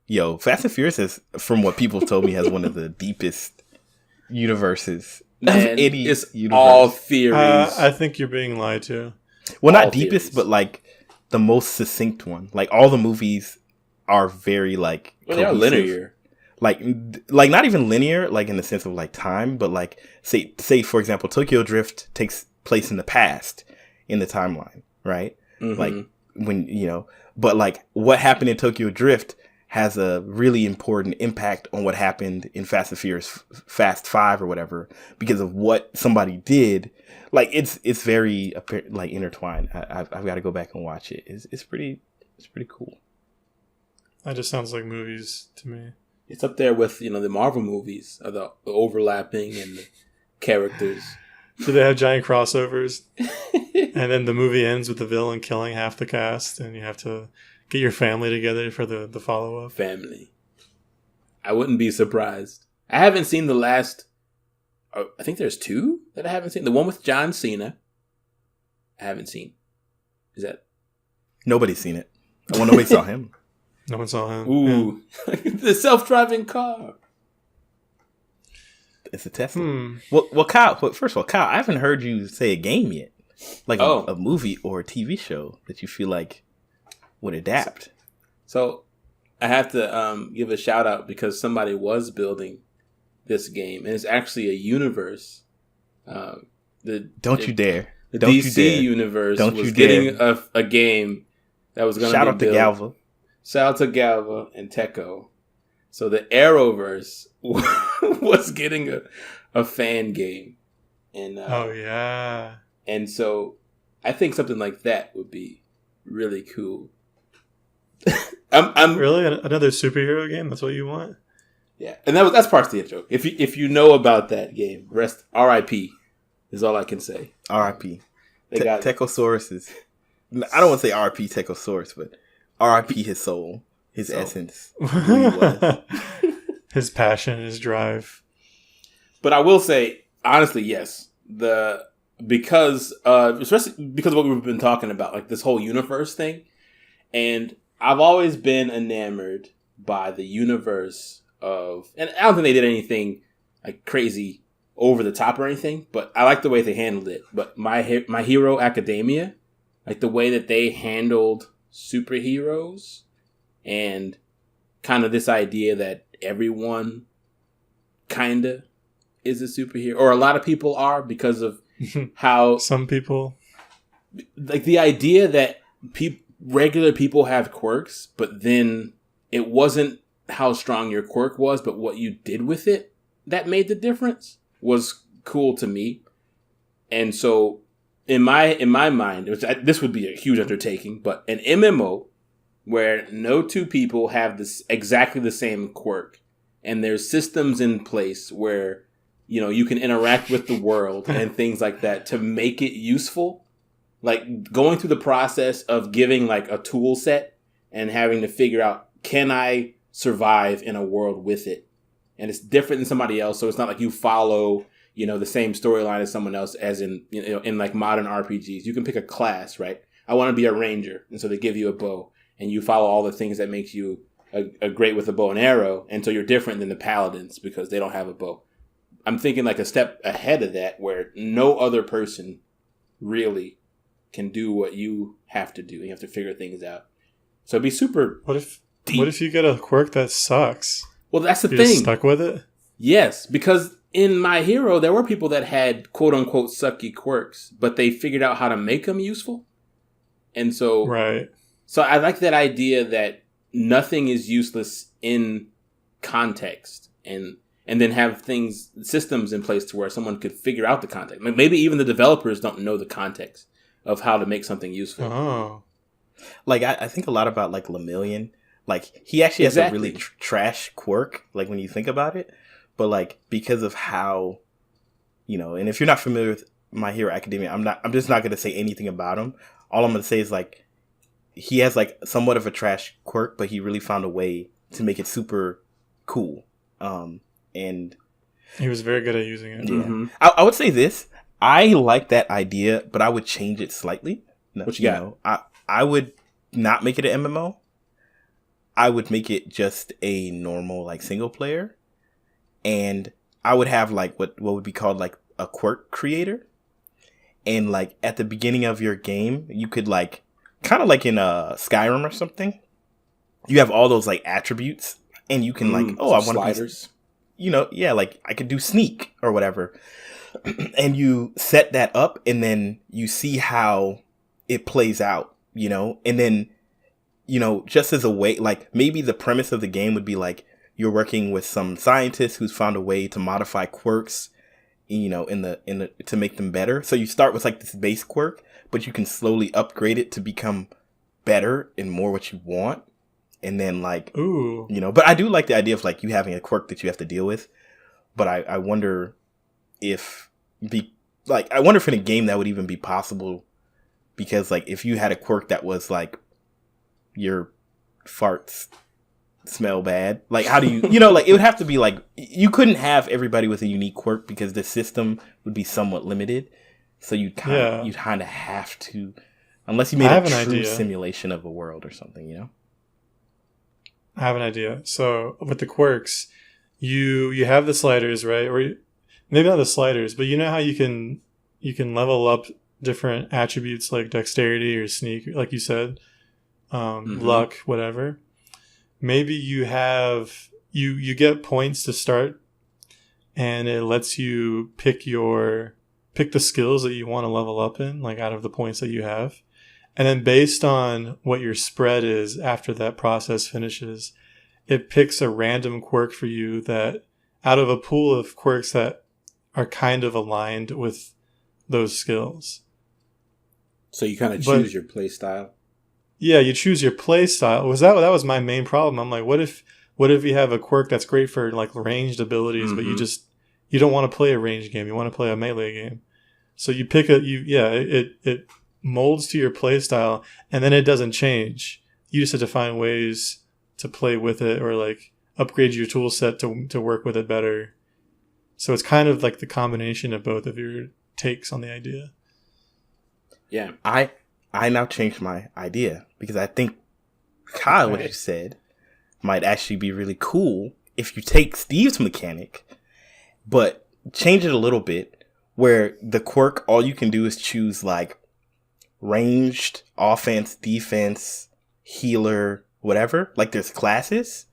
Yo, Fast and Furious is, from what people have told me, has one of the deepest universes of any it's universe. All theories. I think you're being lied to. Well, not all deepest, theories. but like the most succinct one. Like all the movies are very like They are linear. Like not even linear, like in the sense of like time, but like say for example, Tokyo Drift takes place in the past in the timeline, right? Like when but like what happened in Tokyo Drift has a really important impact on what happened in Fast and Furious Fast 5 or whatever because of what somebody did. Like it's very like intertwined. I've got to go back and watch it. It's pretty cool. That just sounds like movies to me. It's up there with the Marvel movies, the overlapping and the characters. Do they have giant crossovers? And then the movie ends with the villain killing half the cast, and you have to get your family together for the follow-up. Family. I wouldn't be surprised. I haven't seen the last... I think there's 2 that I haven't seen. The one with John Cena, I haven't seen. Is that... Nobody's seen it. Well, nobody saw him. No one saw him. Ooh. Yeah. The self-driving car. It's a Tesla. Well, Kyle, first of all, Kyle, I haven't heard you say a game yet. Like a movie or a TV show that you feel like would adapt. So I have to give a shout out because somebody was building this game, and it's actually a universe. Don't you dare! The Don't DC you dare. universe Don't was you getting dare. a game that was going Shout to out be to built. Galva. Shout out to Galva and Techo. So the Arrowverse was getting a fan game, and Oh yeah. and so I think something like that would be really cool. I'm Really? Another superhero game? That's what you want? Yeah, and that's partially a joke. If you know about that game, rest R.I.P. is all I can say. R.I.P. They got Techosaurus is. I don't want to say R.I.P. Techosaurus, but R.I.P. his soul, his essence, who he was. His passion, his drive. But I will say honestly, yes, because especially because of what we've been talking about, like this whole universe thing, and I've always been enamored by the universe of, and I don't think they did anything like crazy over the top or anything, but I like the way they handled it. But My Hero Academia, like the way that they handled superheroes and kind of this idea that everyone kinda is a superhero, or a lot of people are, because of how Some people. like the idea that regular people have quirks, but then it wasn't how strong your quirk was, but what you did with it that made the difference was cool to me. And so in my mind, this would be a huge undertaking, but an MMO where no two people have this exactly the same quirk, and there's systems in place where you can interact with the world and things like that to make it useful. Like going through the process of giving like a tool set and having to figure out, can I survive in a world with it? And it's different than somebody else. So it's not like you follow, the same storyline as someone else, as in, in like modern RPGs. You can pick a class, right? I want to be a ranger. And so they give you a bow and you follow all the things that makes you a great with a bow and arrow. And so you're different than the paladins because they don't have a bow. I'm thinking like a step ahead of that where no other person really can do what you have to do. You have to figure things out. So it'd be super deep. What if you get a quirk that sucks? Well, that's the You're thing. just stuck with it? Yes, because in My Hero, there were people that had quote-unquote sucky quirks, but they figured out how to make them useful. And so, right. So I like that idea that nothing is useless in context, and then have systems in place to where someone could figure out the context. Maybe even the developers don't know the context of how to make something useful. Oh. Like, I think a lot about, like, Lemillion. Like, he actually has a really trash quirk, like, when you think about it. But, like, because of how, and if you're not familiar with My Hero Academia, I'm just not going to say anything about him. All I'm going to say is, like, he has, like, somewhat of a trash quirk, but he really found a way to make it super cool. And he was very good at using it. Yeah. Mm-hmm. I would say this. I like that idea, but I would change it slightly. What you got? I would not make it an MMO. I would make it just a normal, like, single player. And I would have, like, what would be called, like, a quirk creator. And, like, at the beginning of your game, you could, like, kind of like in Skyrim or something, you have all those, like, attributes. And you can, like, I want to sliders. Like, I could do sneak or whatever. And you set that up, and then you see how it plays out, and then, just as a way, like, maybe the premise of the game would be like, you're working with some scientist who's found a way to modify quirks, to make them better. So you start with like this base quirk, but you can slowly upgrade it to become better and more what you want. And then like, ooh, but I do like the idea of like you having a quirk that you have to deal with. But I wonder if in a game that would even be possible, because like if you had a quirk that was like your farts smell bad, like how do you like it would have to be like you couldn't have everybody with a unique quirk because the system would be somewhat limited. So you'd kind of have to, unless you made a true simulation of a world or something, I have an idea. So with the quirks, you have the sliders, right? Or maybe not the sliders, but you know how you can level up different attributes like dexterity or sneak, like you said, luck, whatever. Maybe you have you get points to start, and it lets you pick the skills that you want to level up in, like out of the points that you have. And then based on what your spread is after that process finishes, it picks a random quirk for you that out of a pool of quirks that are kind of aligned with those skills. So you kind of choose your play style. Yeah, you choose your play style. That was my main problem. I'm like, what if you have a quirk that's great for like ranged abilities, but you don't want to play a ranged game. You want to play a melee game. So you pick it molds to your play style, and then it doesn't change. You just have to find ways to play with it or like upgrade your tool set to work with it better. So it's kind of like the combination of both of your takes on the idea. Yeah. I now changed my idea because I think, Kyle, what you said might actually be really cool if you take Steve's mechanic, but change it a little bit where the quirk, all you can do is choose like ranged, offense, defense, healer, whatever. Like there's classes.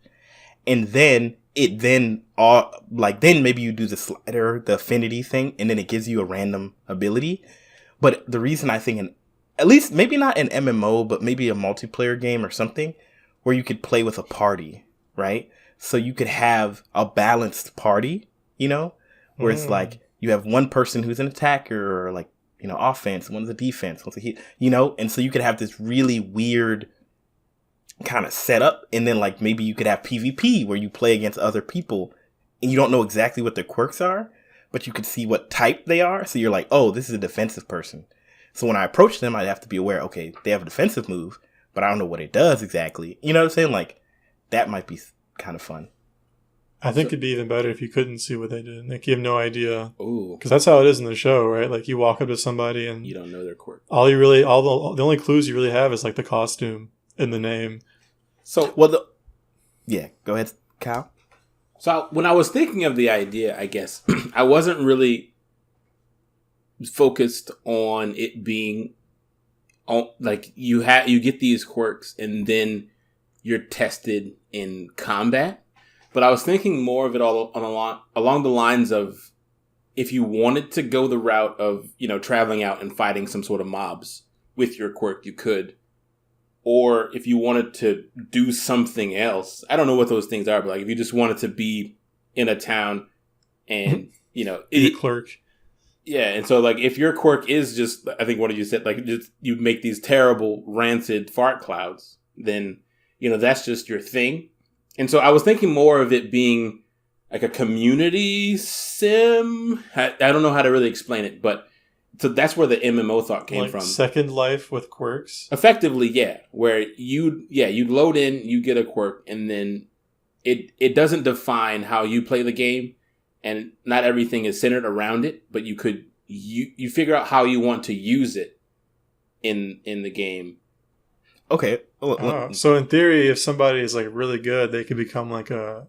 And then it then then maybe you do the slider, the affinity thing, and then it gives you a random ability. But the reason I think at least maybe not an MMO, but maybe a multiplayer game or something where you could play with a party, right? So you could have a balanced party, where it's like you have one person who's an attacker or like, offense, one's a defense, one's a and so you could have this really weird kind of setup, and then like maybe you could have PvP where you play against other people and you don't know exactly what their quirks are, but you could see what type they are. So you're like, oh, this is a defensive person. So when I approach them, I'd have to be aware, okay, they have a defensive move, but I don't know what it does exactly. You know what I'm saying? Like, that might be kind of fun. I think it'd be even better if you couldn't see what they did. Like, you have no idea. Ooh. Because that's how it is in the show, right? Like, you walk up to somebody and You don't know their quirk. the only clues you really have is like the costume and the name. So, yeah, go ahead, Kyle. So when I was thinking of the idea, I guess, I wasn't really focused on it being like you get these quirks and then you're tested in combat. But I was thinking more of it along the lines of if you wanted to go the route of, traveling out and fighting some sort of mobs with your quirk, you could. Or if you wanted to do something else, I don't know what those things are, but like if you just wanted to be in a town and, Be a clerk. Yeah, and so like if your quirk is just, I think one of you said, like just you make these terrible rancid fart clouds, then that's just your thing. And so I was thinking more of it being like a community sim. I don't know how to really explain it, but so that's where the MMO thought came from. Second Life with quirks. Effectively, yeah, where you load in, you get a quirk, and then it doesn't define how you play the game. And not everything is centered around it, but you figure out how you want to use it in the game. Okay. So in theory, if somebody is like really good, they could become like a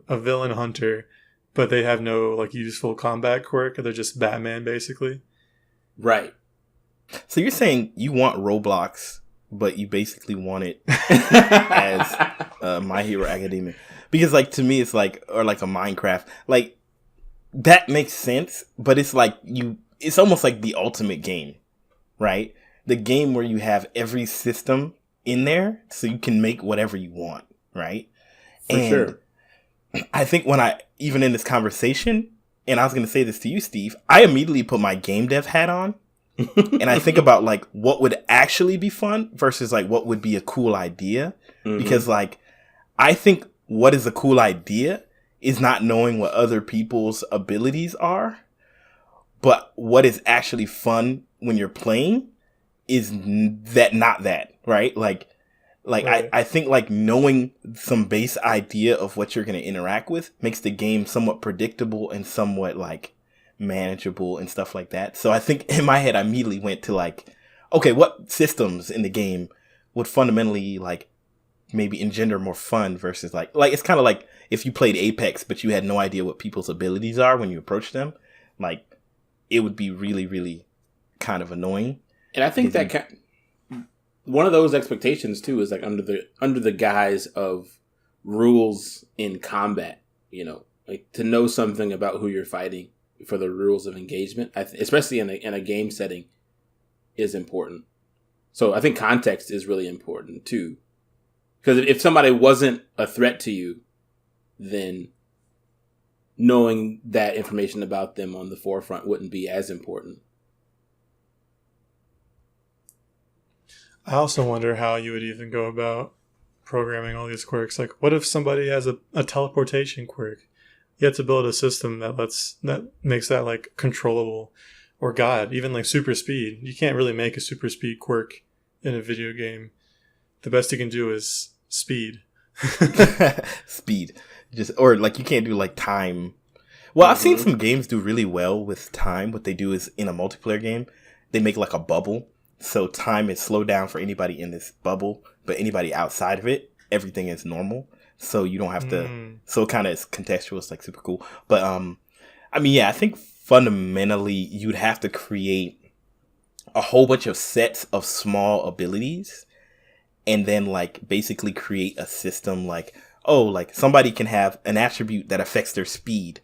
villain hunter, but they have no like useful combat quirk. They're just Batman, basically. Right. So you're saying you want Roblox, but you basically want it as My Hero Academia. Because like to me, it's like, or like a Minecraft, like, that makes sense, but it's like it's almost like the ultimate game, right? The game where you have every system in there so you can make whatever you want, right? For sure. I think even in this conversation, and I was going to say this to you, Steve, I immediately put my game dev hat on and I think about like what would actually be fun versus like what would be a cool idea. Mm-hmm. Because like, I think what is a cool idea is not knowing what other people's abilities are, but what is actually fun when you're playing is not that, right? Like right. I think like knowing some base idea of what you're going to interact with makes the game somewhat predictable and somewhat like manageable and stuff like that. So I think in my head, I immediately went to like, okay, what systems in the game would fundamentally like maybe engender more fun versus like it's kind of like if you played Apex, but you had no idea what people's abilities are when you approach them, like it would be really, really kind of annoying. And I think that one of those expectations too is like under the guise of rules in combat, like to know something about who you're fighting for the rules of engagement, especially in a game setting, is important. So I think context is really important too. Because if somebody wasn't a threat to you, then knowing that information about them on the forefront wouldn't be as important. I also wonder how you would even go about programming all these quirks. Like, what if somebody has a teleportation quirk? You have to build a system that makes that like controllable. Or God, even like super speed. You can't really make a super speed quirk in a video game. The best you can do is speed. Speed. Or like you can't do like time. Well, I've seen some games do really well with time. What they do is in a multiplayer game, they make like a bubble. So time is slowed down for anybody in this bubble, but anybody outside of it, everything is normal. So you don't have to, so it kind of is contextual. It's like super cool. But I mean, yeah, I think fundamentally you'd have to create a whole bunch of sets of small abilities and then like basically create a system like, oh, like somebody can have an attribute that affects their speed.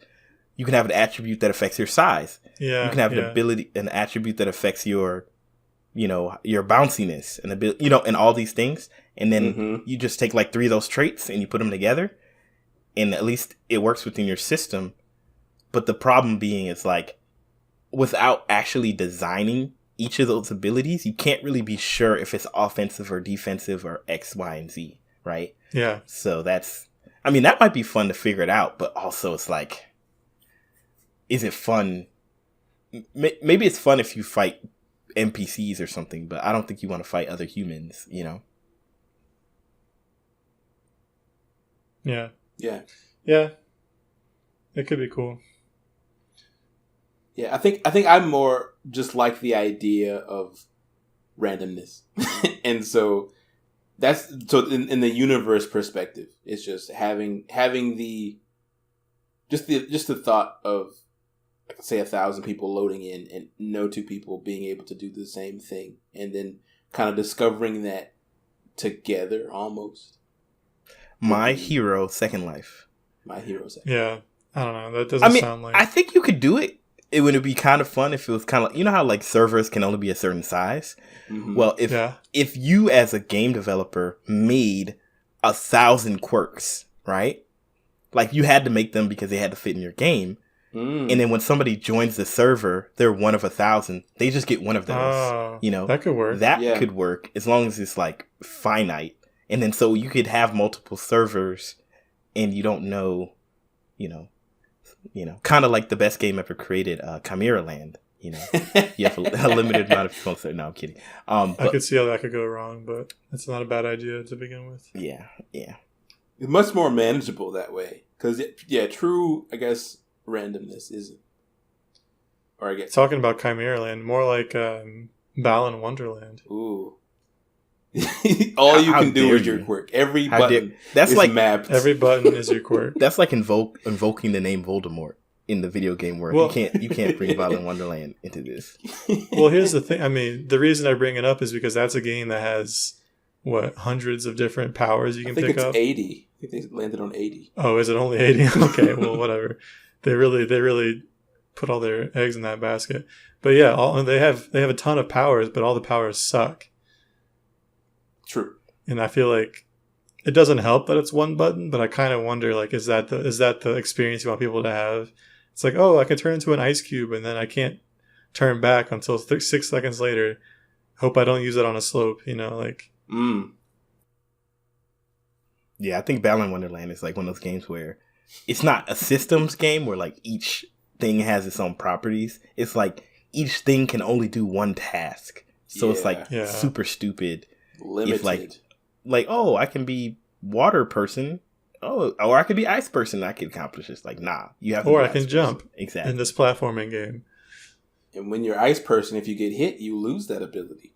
You can have an attribute that affects your size. Yeah. You can have an attribute that affects your, your bounciness and ability, and all these things. And then you just take like 3 of those traits and you put them together, and at least it works within your system. But the problem being is like, without actually designing each of those abilities, you can't really be sure if it's offensive or defensive or X, Y, and Z, right? Yeah. So that might be fun to figure it out, but also it's like, is it fun? Maybe it's fun if you fight NPCs or something, but I don't think you want to fight other humans, Yeah. Yeah. Yeah. It could be cool. Yeah, I think I'm more just like the idea of randomness. And so that's in the universe perspective, it's just having the thought of, like, say 1,000 people loading in and no 2 people being able to do the same thing, and then kind of discovering that together almost. My Hero Second Life. My Hero Second. Yeah. I don't know. That doesn't sound like... I think you could do it. It would be kind of fun if it was kind of, how like servers can only be a certain size. Mm-hmm. Well, if you as a game developer made 1,000 quirks, right? Like you had to make them because they had to fit in your game. And then when somebody joins the server, they're one of 1,000. They just get one of those. Oh, that could work. That could work as long as it's like finite. And then so you could have multiple servers, and you don't know, kind of like the best game ever created, Chimera Land. You have a limited amount of people. No, I'm kidding. I could see how that could go wrong, but it's not a bad idea to begin with. Yeah. It's much more manageable that way. Because, true, I guess, randomness isn't. Or I guess... Talking about Chimera Land, more like Balan Wonderland. Ooh. All you can do is your quirk. Every button is like mapped. Every button is your quirk. That's like invoking the name Voldemort in the video game world. Well, you can't bring Balan Wonderland into this. Well, here's the thing. I mean, the reason I bring it up is because that's a game that has hundreds of different powers you can pick up. I think it's 80. I think they landed on 80. Oh, is it only 80? Okay, well, whatever. They really put all their eggs in that basket. But yeah, they have a ton of powers, but all the powers suck. True. And I feel like it doesn't help that it's one button, but I kind of wonder, like, is that the experience you want people to have? It's like, oh, I can turn into an ice cube, and then I can't turn back until 6 seconds later. Hope I don't use it on a slope, like. Yeah, I think Balan Wonderland is like one of those games where it's not a systems game where like each thing has its own properties. It's like each thing can only do one task. So it's like super stupid. Limited. If like, oh, I can be water person. Oh, or I could be ice person. I can accomplish this. Like, nah, you have to. Or I can jump. Exactly. In this platforming game. And when you're ice person, if you get hit, you lose that ability.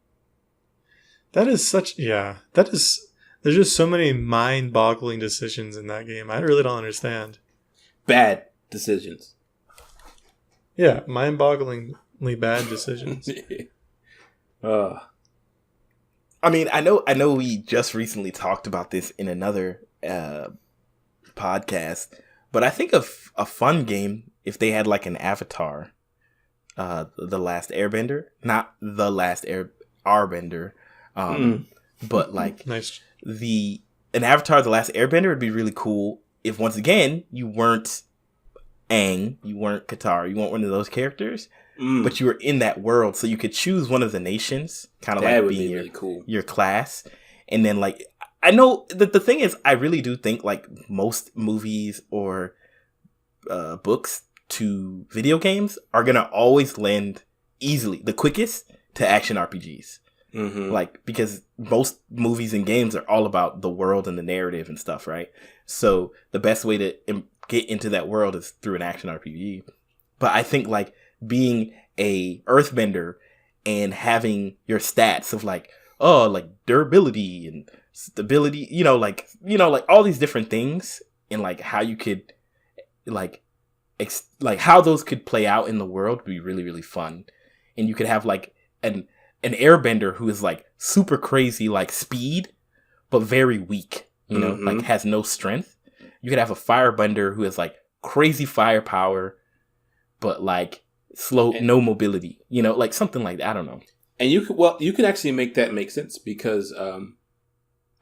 That is such, there's just so many mind-boggling decisions in that game. I really don't understand. Bad decisions. Yeah, mind-bogglingly bad decisions. I mean, I know we just recently talked about this in another podcast, but I think of a fun game if they had like an Avatar, The Last Airbender, not The Last Airbender, but like nice. An Avatar, The Last Airbender would be really cool if once again you weren't Aang, you weren't Katara, you weren't one of those characters. But you were in that world, so you could choose one of the nations, kind of like being really cool. Your class. And then, like, I know that the thing is, I really do think, like, most movies or books to video games are going to always lend easily, the quickest, to action RPGs. Mm-hmm. Like, because most movies and games are all about the world and the narrative and stuff, right? So the best way to get into that world is through an action RPG. But I think, like, being a earthbender and having your stats of like, oh, like durability and stability, like all these different things, and like how you could like how those could play out in the world would be really, really fun. And you could have like an airbender who is like super crazy, like speed, but very weak, you know, like has no strength. You could have a firebender who has like crazy firepower, but like no mobility, you know, like something like that. I don't know. And you could actually make that make sense because Uncle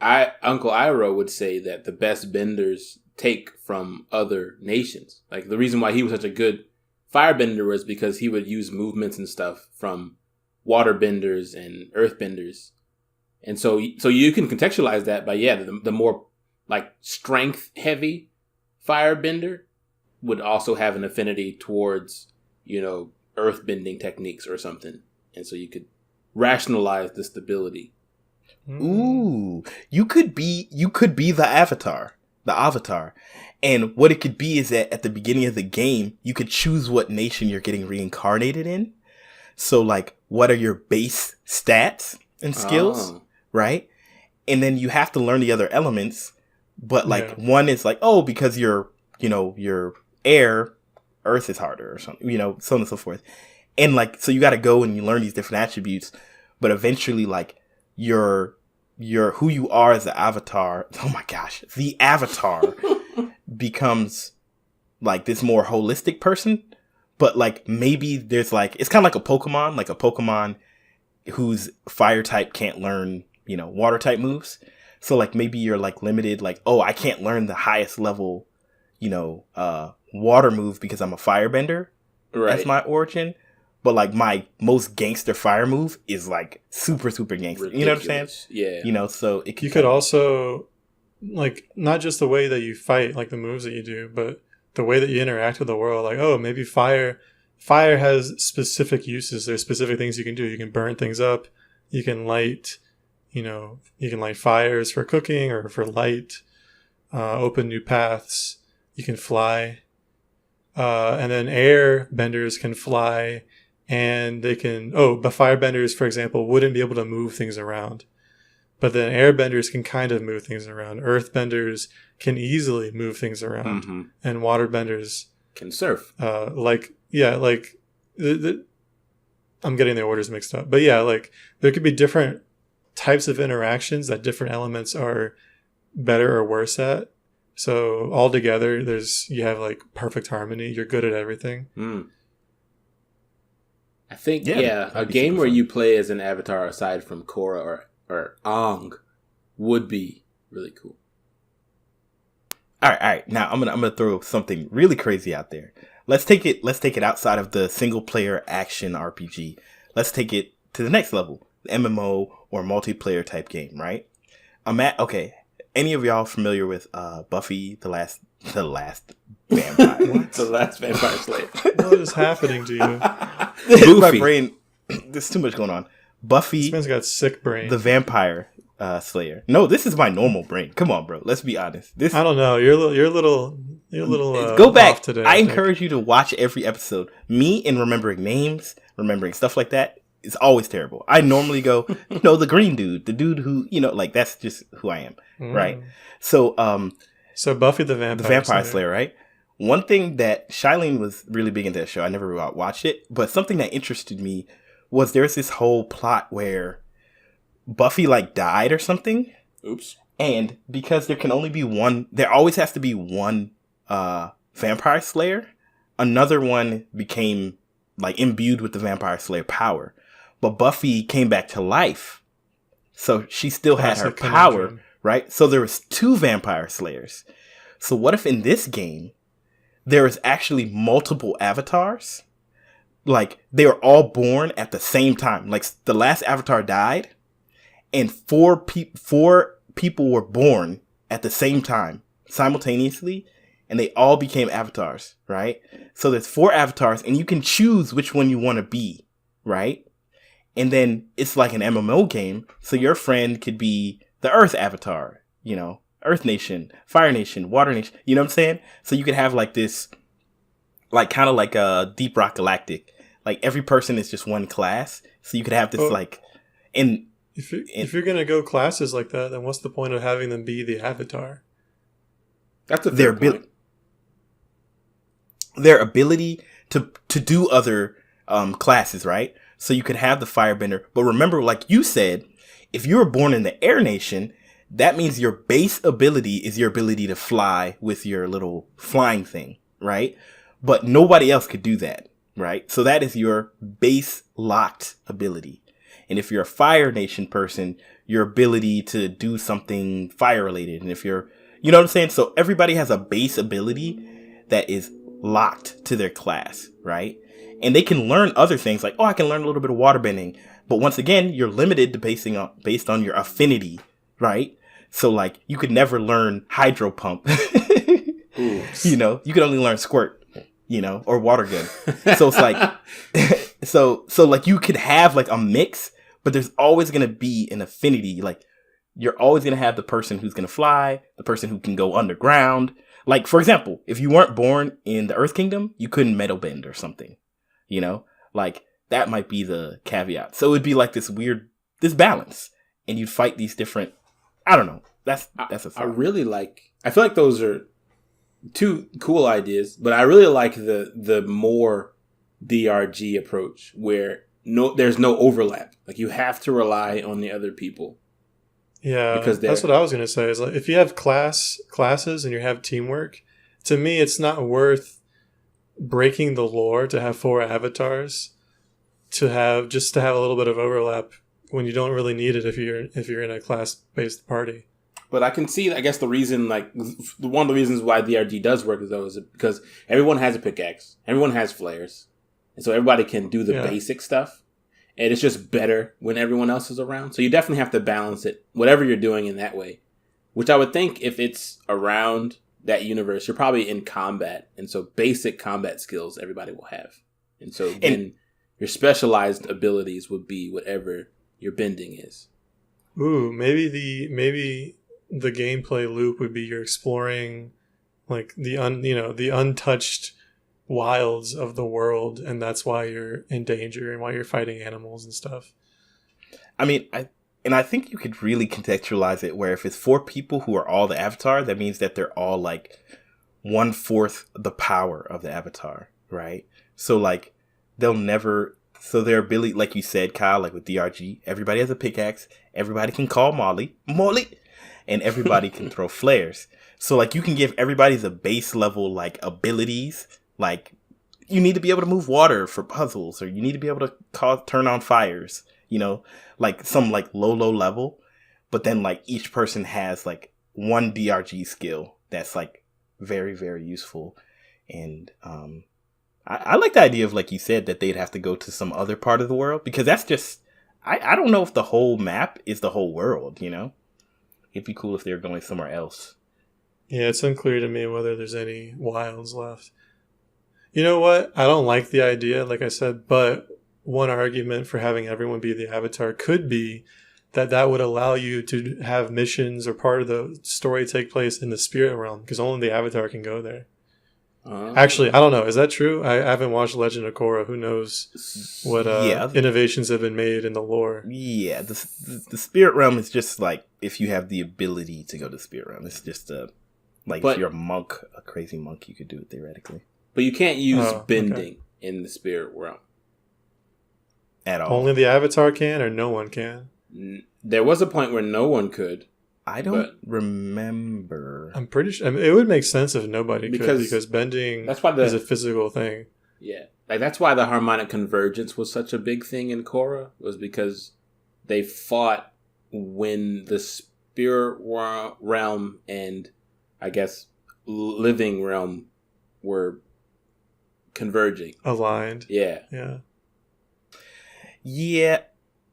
Iroh would say that the best benders take from other nations. Like the reason why he was such a good firebender was because he would use movements and stuff from waterbenders and earthbenders. And so you can contextualize that by, the more like strength heavy firebender would also have an affinity towards, you know, earthbending techniques or something. And so you could rationalize the stability. Ooh, you could be the avatar. And what it could be is that at the beginning of the game, you could choose what nation you're getting reincarnated in. So like, what are your base stats and skills, right? And then you have to learn the other elements. But like one is like, oh, because you're air, earth is harder or something, you know, so on and so forth. And like, so you got to go and you learn these different attributes, but eventually like your who you are as the avatar. Oh my gosh, the avatar becomes like this more holistic person. But like maybe there's like, it's kind of like a Pokemon whose fire type can't learn, you know, water type moves. So like maybe you're like limited, like, oh, I can't learn the highest level, you know, water move because I'm a firebender. Right. That's my origin. But like my most gangster fire move is like super, super gangster. Ridiculous. You know what I'm saying? Yeah. You know, so you could also like not just the way that you fight, like the moves that you do, but the way that you interact with the world. Like, oh, maybe fire has specific uses. There's specific things you can do. You can burn things up. You can light fires for cooking or for light, open new paths. You can fly. And then air benders can fly and they can, but firebenders, for example, wouldn't be able to move things around. But then airbenders can kind of move things around. Earthbenders can easily move things around. Mm-hmm. And waterbenders can surf. I'm getting the orders mixed up. But yeah, like there could be different types of interactions that different elements are better or worse at. So all together, you have like perfect harmony. You're good at everything. I think, a game where you play as an avatar aside from Korra or Aang would be really cool. All right. Now I'm gonna throw something really crazy out there. Let's take it outside of the single player action RPG. Let's take it to the next level, the MMO or multiplayer type game, right? Any of y'all familiar with Buffy the last vampire? What? The last vampire slayer. What is happening to you? My brain, there's too much going on. Buffy. This man's got sick brain. The vampire slayer. No, this is my normal brain. Come on, bro. Let's be honest. I don't know. You're a little. Go back off today. I encourage you to watch every episode. Me and remembering names, remembering stuff like that is always terrible. I normally go, the green dude, the dude who, like that's just who I am, right? So, Buffy the Vampire Slayer, right? One thing that Shailene was really big into that show. I never watched it, but something that interested me was there's this whole plot where Buffy died or something. Oops. And because there always has to be one vampire slayer. Another one became imbued with the vampire slayer power, but Buffy came back to life, so she still had her power, right? So there was 2 vampire slayers. So what if in this game there is actually multiple avatars? They were all born at the same time. The last avatar died, and 4 people were born at the same time, simultaneously, and they all became avatars, right? So there's 4 avatars, and you can choose which one you want to be, right? And then it's like an MMO game, so your friend could be the Earth avatar, Earth Nation, Fire Nation, Water Nation, you know what I'm saying? So you could have this, kind of like a Deep Rock Galactic. Every person is just one class, so you could have this If you're gonna go classes like that, then what's the point of having them be the avatar? That's a fair point. Their ability to do other classes, right? So you could have the firebender, but remember, like you said, if you were born in the Air Nation, that means your base ability is your ability to fly with your little flying thing, right? But nobody else could do that, right? So that is your base locked ability. And if you're a Fire Nation person, your ability to do something fire related. And if you're, you know what I'm saying? So everybody has a base ability that is locked to their class, right? And they can learn other things like, oh, I can learn a little bit of water bending. But once again, you're limited to based on your affinity, right? So like you could never learn hydro pump. You know, you can only learn squirt, you know, or water gun. So it's like, so like you could have like a mix, but there's always going to be an affinity. Like you're always going to have the person who's going to fly, the person who can go underground. Like, for example, if you weren't born in the Earth Kingdom, you couldn't metal bend or something, you know, like that might be the caveat. So it'd be like this balance, and you'd fight these different, I don't know. That's a thought. I feel like those are two cool ideas, but I really like the more DRG approach where there's no overlap. Like you have to rely on the other people. Yeah, because that's what I was going to say. Is like if you have classes and you have teamwork, to me, it's not worth breaking the lore to have 4 avatars to have a little bit of overlap when you don't really need it if you're in a class-based party. But I can see, I guess, the reason, like, one of the reasons why DRG does work is because everyone has a pickaxe, everyone has flares, and so everybody can do the basic stuff. And it's just better when everyone else is around. So you definitely have to balance it, whatever you're doing in that way. Which I would think if it's around that universe, you're probably in combat. And so basic combat skills everybody will have. And so then your specialized abilities would be whatever your bending is. Ooh, maybe the gameplay loop would be you're exploring like the untouched wilds of the world, and that's why you're in danger and why you're fighting animals and stuff. I mean, I think you could really contextualize it where if it's 4 people who are all the avatar, that means that they're all like 1/4 the power of the avatar, right? So like their ability, like you said, Kyle, like with DRG, everybody has a pickaxe, everybody can call Molly, and everybody can throw flares. So like you can give everybody's a base level like abilities. Like, you need to be able to move water for puzzles, or you need to be able to turn on fires, you know, like some like low level. But then like each person has like one DRG skill that's like very, very useful. And I like the idea of, like you said, that they'd have to go to some other part of the world, because that's just, I don't know if the whole map is the whole world, you know? It'd be cool if they were going somewhere else. Yeah, it's unclear to me whether there's any wilds left. You know what? I don't like the idea, like I said, but one argument for having everyone be the avatar could be that would allow you to have missions or part of the story take place in the spirit realm, because only the avatar can go there. Actually, I don't know. Is that true? I haven't watched Legend of Korra. Who knows what innovations have been made in the lore? Yeah, the spirit realm is just like if you have the ability to go to the spirit realm. It's just if you're a monk, a crazy monk, you could do it theoretically. But you can't use bending in the spirit realm. At all. Only the avatar can, or no one can? There was a point where no one could. I don't remember. I'm pretty sure. I mean, it would make sense if nobody could, because bending is a physical thing. Yeah. Like, that's why the harmonic convergence was such a big thing in Korra, was because they fought when the spirit realm and, I guess, living realm were converging. Aligned. Yeah. Yeah. Yeah.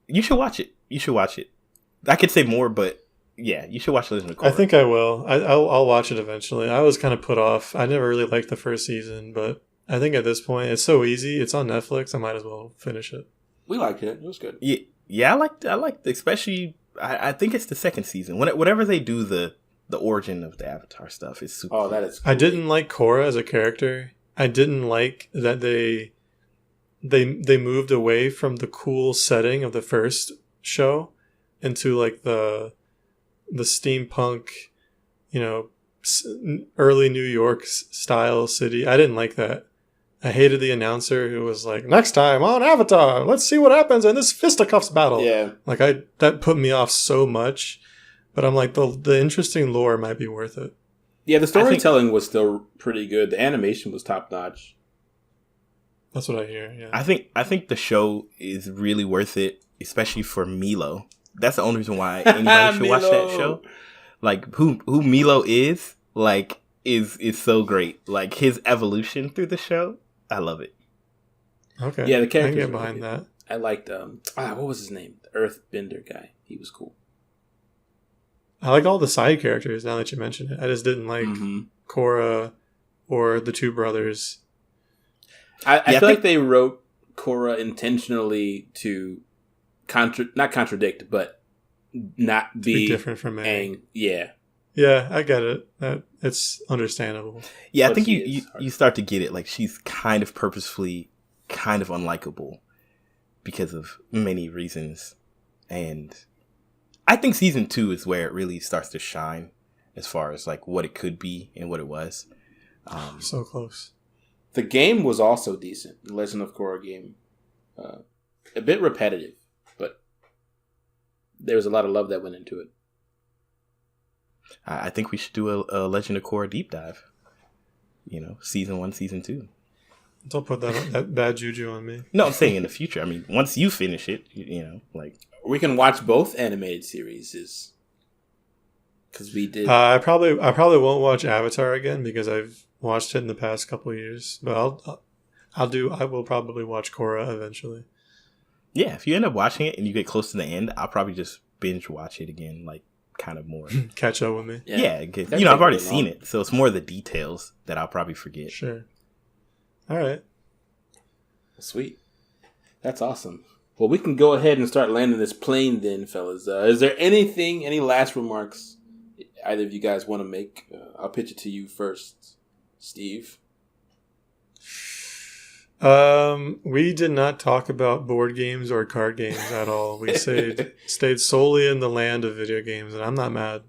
You should watch it. I could say more, but yeah, you should watch Legend of Korra. I think I will. I'll watch it eventually. I was kind of put off. I never really liked the first season, but I think at this point, it's so easy. It's on Netflix. I might as well finish it. We liked it. It was good. Yeah. I liked especially. I think it's the second season. Whenever they do the origin of the Avatar stuff, is super. Oh, that is cool. I didn't like Korra as a character. I didn't like that they moved away from the cool setting of the first show into like the steampunk, early New York style city. I didn't like that. I hated the announcer who was like, "Next time on Avatar, let's see what happens in this fisticuffs battle." Yeah. Like that put me off so much But I'm like, the interesting lore might be worth it. Yeah, the storytelling was still pretty good. The animation was top notch. That's what I hear. Yeah, I think the show is really worth it, especially for Milo. That's the only reason why anybody should watch that show. Like who Milo is, like is so great. Like his evolution through the show, I love it. Okay. Yeah, the character. I can get behind that. I liked what was his name? The Earthbender guy. He was cool. I like all the side characters. Now that you mention it, I just didn't like Korra or the two brothers. I feel like they wrote Korra intentionally to not contradict, but not be different from Aang. Yeah. Yeah, I get it. It's understandable. Yeah, I But think you start to get it. Like she's kind of purposefully kind of unlikable because of many reasons. And I think season 2 is where it really starts to shine as far as like what it could be and what it was. So close. The game was also decent. The Legend of Korra game. A bit repetitive, but there was a lot of love that went into it. I think we should do a Legend of Korra deep dive. You know, season 1, season 2. Don't put that bad juju on me. No, I'm saying in the future. I mean, once you finish it, you know, like We can watch both animated series. Because we did. I probably won't watch Avatar again because I've watched it in the past couple of years. But I will probably watch Korra eventually. yeah, if you end up watching it and you get close to the end, I'll probably just binge watch it again, like kind of more. Catch up with me. Yeah, 'cause, you know, I've already seen it, so it's more the details that I'll probably forget. Sure. All right. Sweet. That's awesome. Well, we can go ahead and start landing this plane then, fellas. Is there any last remarks either of you guys want to make? I'll pitch it to you first, Steve. We did not talk about board games or card games at all. We stayed solely in the land of video games, and I'm not mad.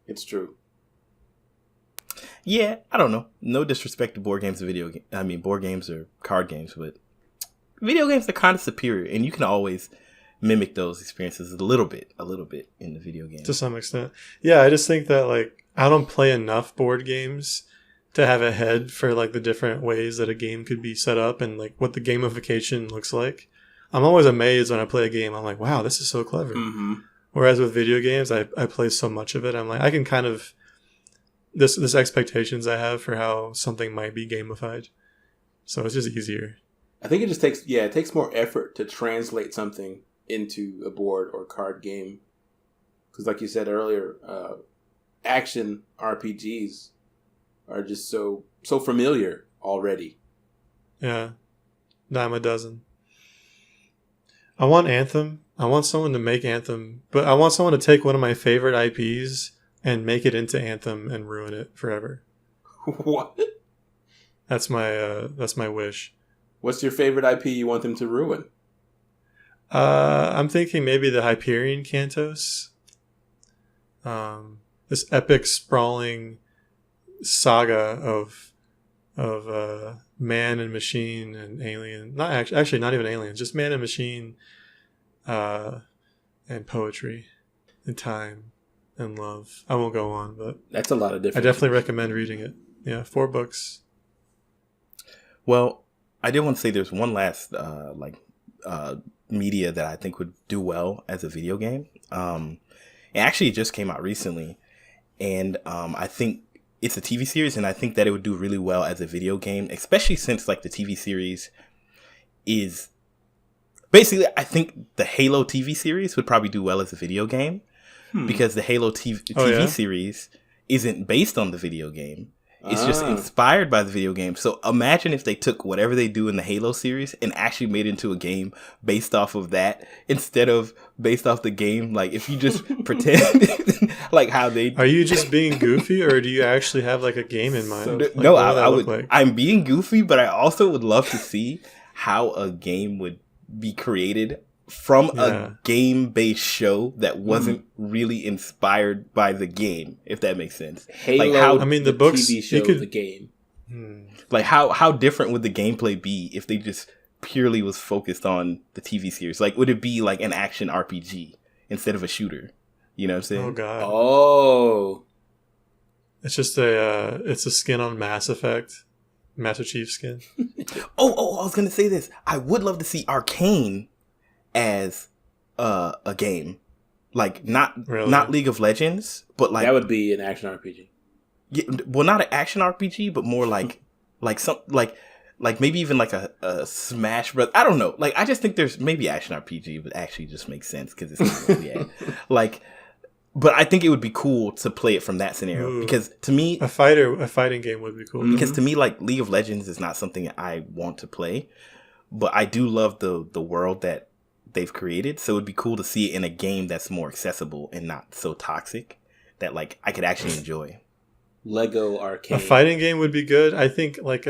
It's true. Yeah, I don't know. No disrespect to board games and board games or card games, but video games are kind of superior, and you can always mimic those experiences a little bit in the video game. To some extent. Yeah, I just think that like I don't play enough board games to have a head for like the different ways that a game could be set up and like what the gamification looks like. I'm always amazed when I play a game. I'm like, wow, this is so clever. Mm-hmm. Whereas with video games, I play so much of it. I'm like, I can kind of this expectations I have for how something might be gamified. So it's just easier. I think it just takes more effort to translate something into a board or card game. Because like you said earlier, action RPGs are just so familiar already. Yeah. Dime a dozen. I want Anthem. I want someone to make Anthem, but I want someone to take one of my favorite IPs and make it into Anthem and ruin it forever. What? That's my wish. What's your favorite IP you want them to ruin? I'm thinking maybe the Hyperion Cantos. This epic sprawling saga of man and machine and alien. Not actually not even aliens, just man and machine, and poetry, and time, and love. I won't go on, but That's a lot of different. I definitely recommend reading it. Yeah, 4 books. Well, I did want to say there's one last media that I think would do well as a video game. It actually just came out recently, and I think it's a TV series, and I think that it would do really well as a video game, especially since like the TV series is basically, I think the Halo TV series would probably do well as a video game because the Halo TV series isn't based on the video game. It's just inspired by the video game. So imagine if they took whatever they do in the Halo series and actually made it into a game based off of that instead of based off the game. Like if you just pretend like how they... Are you just being goofy or do you actually have like a game in mind? Like, no, I would. I'm being goofy, but I also would love to see how a game would be created from a game-based show that wasn't really inspired by the game, if that makes sense. Halo, like how, I mean, the books, TV show, you could, the game. Like how different would the gameplay be if they just purely was focused on the TV series? Like, would it be like an action RPG instead of a shooter? You know what I'm saying? Oh god. Oh, It's just it's a skin on Mass Effect. Master Chief skin. I was gonna say this. I would love to see Arcane as a game, like not League of Legends, but like that would be an action RPG. Yeah, well, not an action RPG, but more like maybe even like a Smash Bros. I don't know. Like I just think there's maybe action RPG, but actually just makes sense because it's not really like. But I think it would be cool to play it from that scenario because to me, a fighting game would be cool. Because to me, like League of Legends is not something that I want to play, but I do love the world that they've created. So it'd be cool to see it in a game that's more accessible and not so toxic that like I could actually enjoy. Lego Arcade. A fighting game would be good. I think like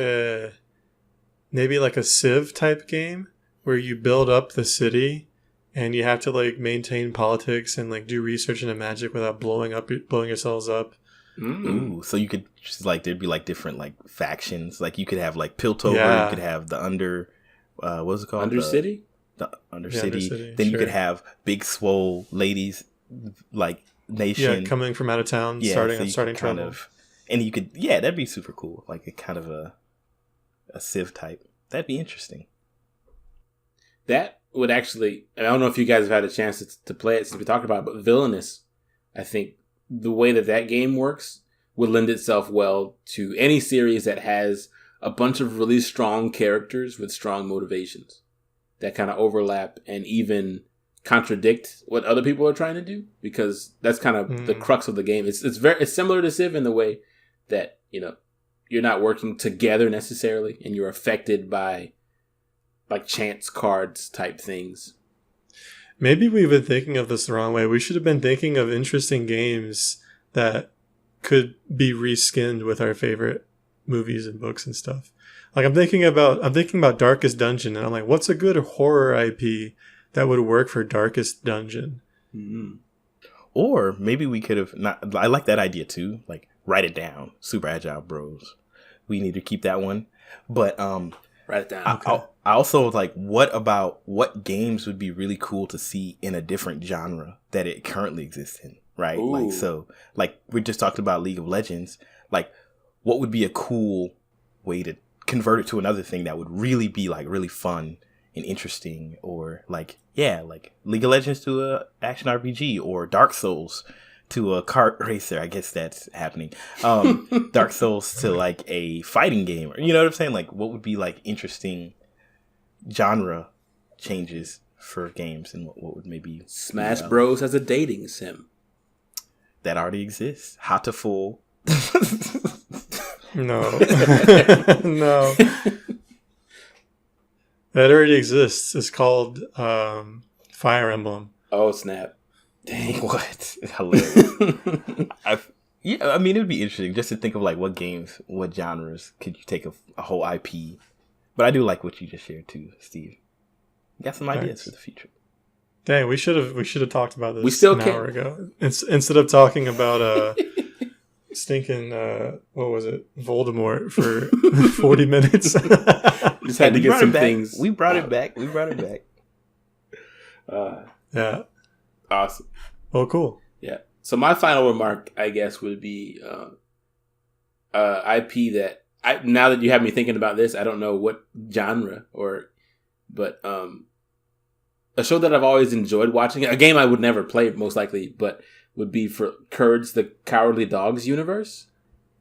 maybe like a Civ type game where you build up the city. And you have to like maintain politics and like do research into magic without blowing yourselves up. Ooh, so you could just like there'd be like different like factions. Like you could have like Piltover. Yeah. You could have the what was it called? Undercity. The Undercity. Undercity, Then you sure. could have big swole ladies like nation. Yeah, coming from out of town, so starting kind trouble. And you could that'd be super cool. Like a kind of a Civ type. That'd be interesting. That would actually, I don't know if you guys have had a chance to play it since we talked about it, but Villainous, I think the way that game works would lend itself well to any series that has a bunch of really strong characters with strong motivations that kind of overlap and even contradict what other people are trying to do, because that's kind of the crux of the game. It's similar to Civ in the way that, you know, you're not working together necessarily and you're affected by like chance cards type things. Maybe we've been thinking of this the wrong way. We should have been thinking of interesting games that could be reskinned with our favorite movies and books and stuff. Like I'm thinking about Darkest Dungeon, and I'm like, what's a good horror IP that would work for Darkest Dungeon? Mm-hmm. Or maybe we could have not. I like that idea too. Like write it down. Super Agile Bros. We need to keep that one. But write it down. Okay. I also like what games would be really cool to see in a different genre that it currently exists in, right? Ooh. Like we just talked about League of Legends. Like what would be a cool way to convert it to another thing that would really be like really fun and interesting, or like League of Legends to a action RPG, or Dark Souls to a kart racer. I guess that's happening. Dark Souls to like a fighting game, you know what I'm saying? Like what would be like interesting genre changes for games, and what would maybe Smash Bros as a dating sim that already exists. Hot to Full. No. No. That already exists. It's called Fire Emblem. Oh snap. Dang. What? Hilarious. I mean, it would be interesting just to think of like what games, what genres could you take a whole IP. But I do like what you just shared too, Steve. You got some ideas for the future. Dang, we should have talked about this We still an hour ago. Instead of talking about stinking what was it, Voldemort for 40 minutes. Just had to get some things. We brought it back. Yeah. Awesome. Well, cool. Yeah. So my final remark, I guess, would be IP that now that you have me thinking about this, I don't know what genre but a show that I've always enjoyed watching, a game I would never play most likely, but would be for Courage the Cowardly Dogs universe.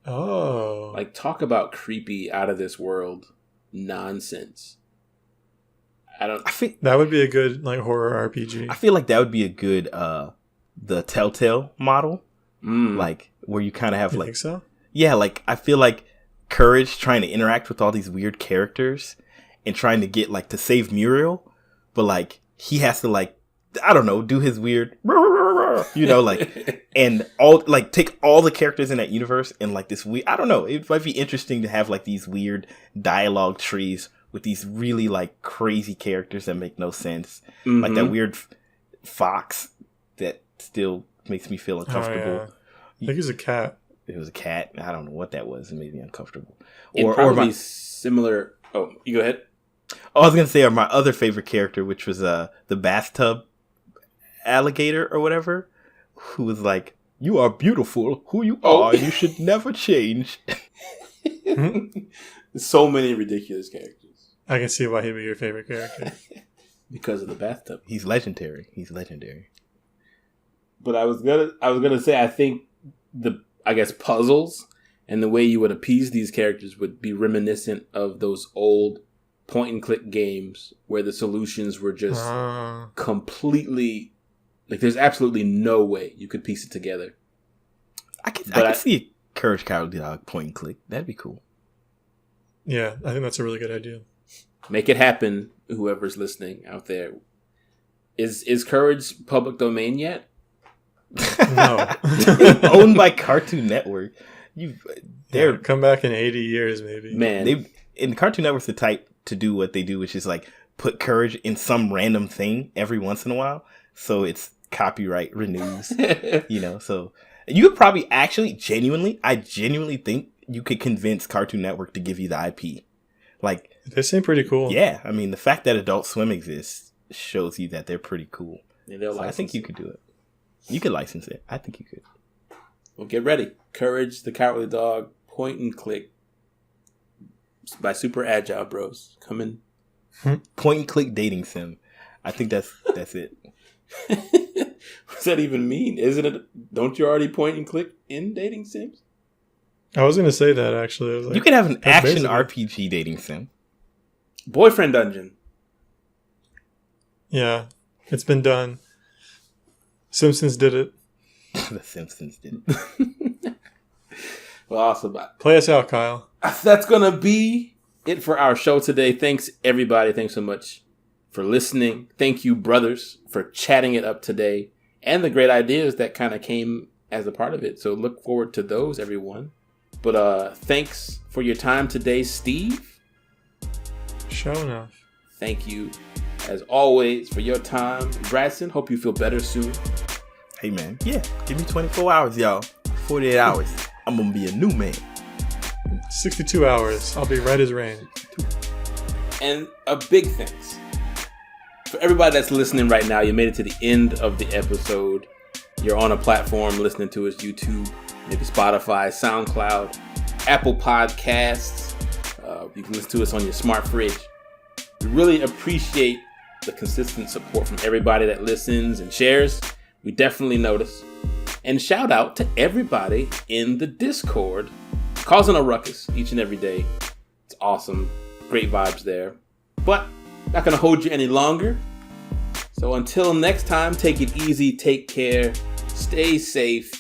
Oh. Like talk about creepy, out of this world nonsense. I think that would be a good like horror RPG. I feel like that would be a good the Telltale model. Like where you kind of have you like think so? Yeah, like I feel like Courage trying to interact with all these weird characters and trying to get like to save Muriel, but like he has to like, I don't know, do his weird, you know, like, and all like take all the characters in that universe and like this weird, I don't know, it might be interesting to have like these weird dialogue trees with these really like crazy characters that make no sense. Mm-hmm. Like that weird fox that still makes me feel uncomfortable. Oh, yeah. I think he's a cat. It was a cat. I don't know what that was. It made me uncomfortable. Probably similar. Oh, you go ahead. Oh, I was going to say my other favorite character, which was the bathtub alligator or whatever. who was like, "You are beautiful, who you Oh. are, you should never change." So many ridiculous characters I can see why he'd be your favorite character. because of the bathtub. He's legendary. He's legendary. But I was gonna say, I think puzzles and the way you would appease these characters would be reminiscent of those old point and click games where the solutions were just completely, like, there's absolutely no way you could piece it together. I could see a Courage Cowardly Dog point and click. That'd be cool. Yeah, I think that's a really good idea. Make it happen, whoever's listening out there. Is Courage public domain yet? No. Owned by Cartoon Network. They're come back in 80 years, maybe. Man. And Cartoon Network's the type to do what they do, which is like put Courage in some random thing every once in a while. So it's copyright renews, so you could probably I genuinely think you could convince Cartoon Network to give you the IP. Like, they seem pretty cool. Yeah. I mean, the fact that Adult Swim exists shows you that they're pretty cool. Yeah, so I think you could do it. You could license it. I think you could. Well, get ready. Courage the Cowardly Dog, point and click by Super Agile Bros. Coming. Point and click dating sim. I think that's it. What does that even mean? Isn't it? Don't you already point and click in dating sims? I was going to say that, actually. I was like, you can have an action basically RPG dating sim. Boyfriend Dungeon. Yeah, it's been done. Simpsons did it. The Simpsons did it. Well, awesome. Play us out, Kyle. That's going to be it for our show today. Thanks, everybody. Thanks so much for listening. Thank you, brothers, for chatting it up today and the great ideas that kind of came as a part of it. So look forward to those, everyone. But thanks for your time today, Steve. Sure enough. Thank you, as always, for your time. Bradson, hope you feel better soon. Hey, man. Yeah, give me 24 hours, y'all. 48 hours. I'm going to be a new man. 62 hours. I'll be right as rain. And a big thanks for everybody that's listening right now. You made it to the end of the episode. You're on a platform listening to us, YouTube, maybe Spotify, SoundCloud, Apple Podcasts. You can listen to us on your smart fridge. We really appreciate the consistent support from everybody that listens and shares. We definitely notice. And shout out to everybody in the Discord causing a ruckus each and every day. It's awesome. Great vibes there. But not going to hold you any longer. So until next time, take it easy, take care, stay safe,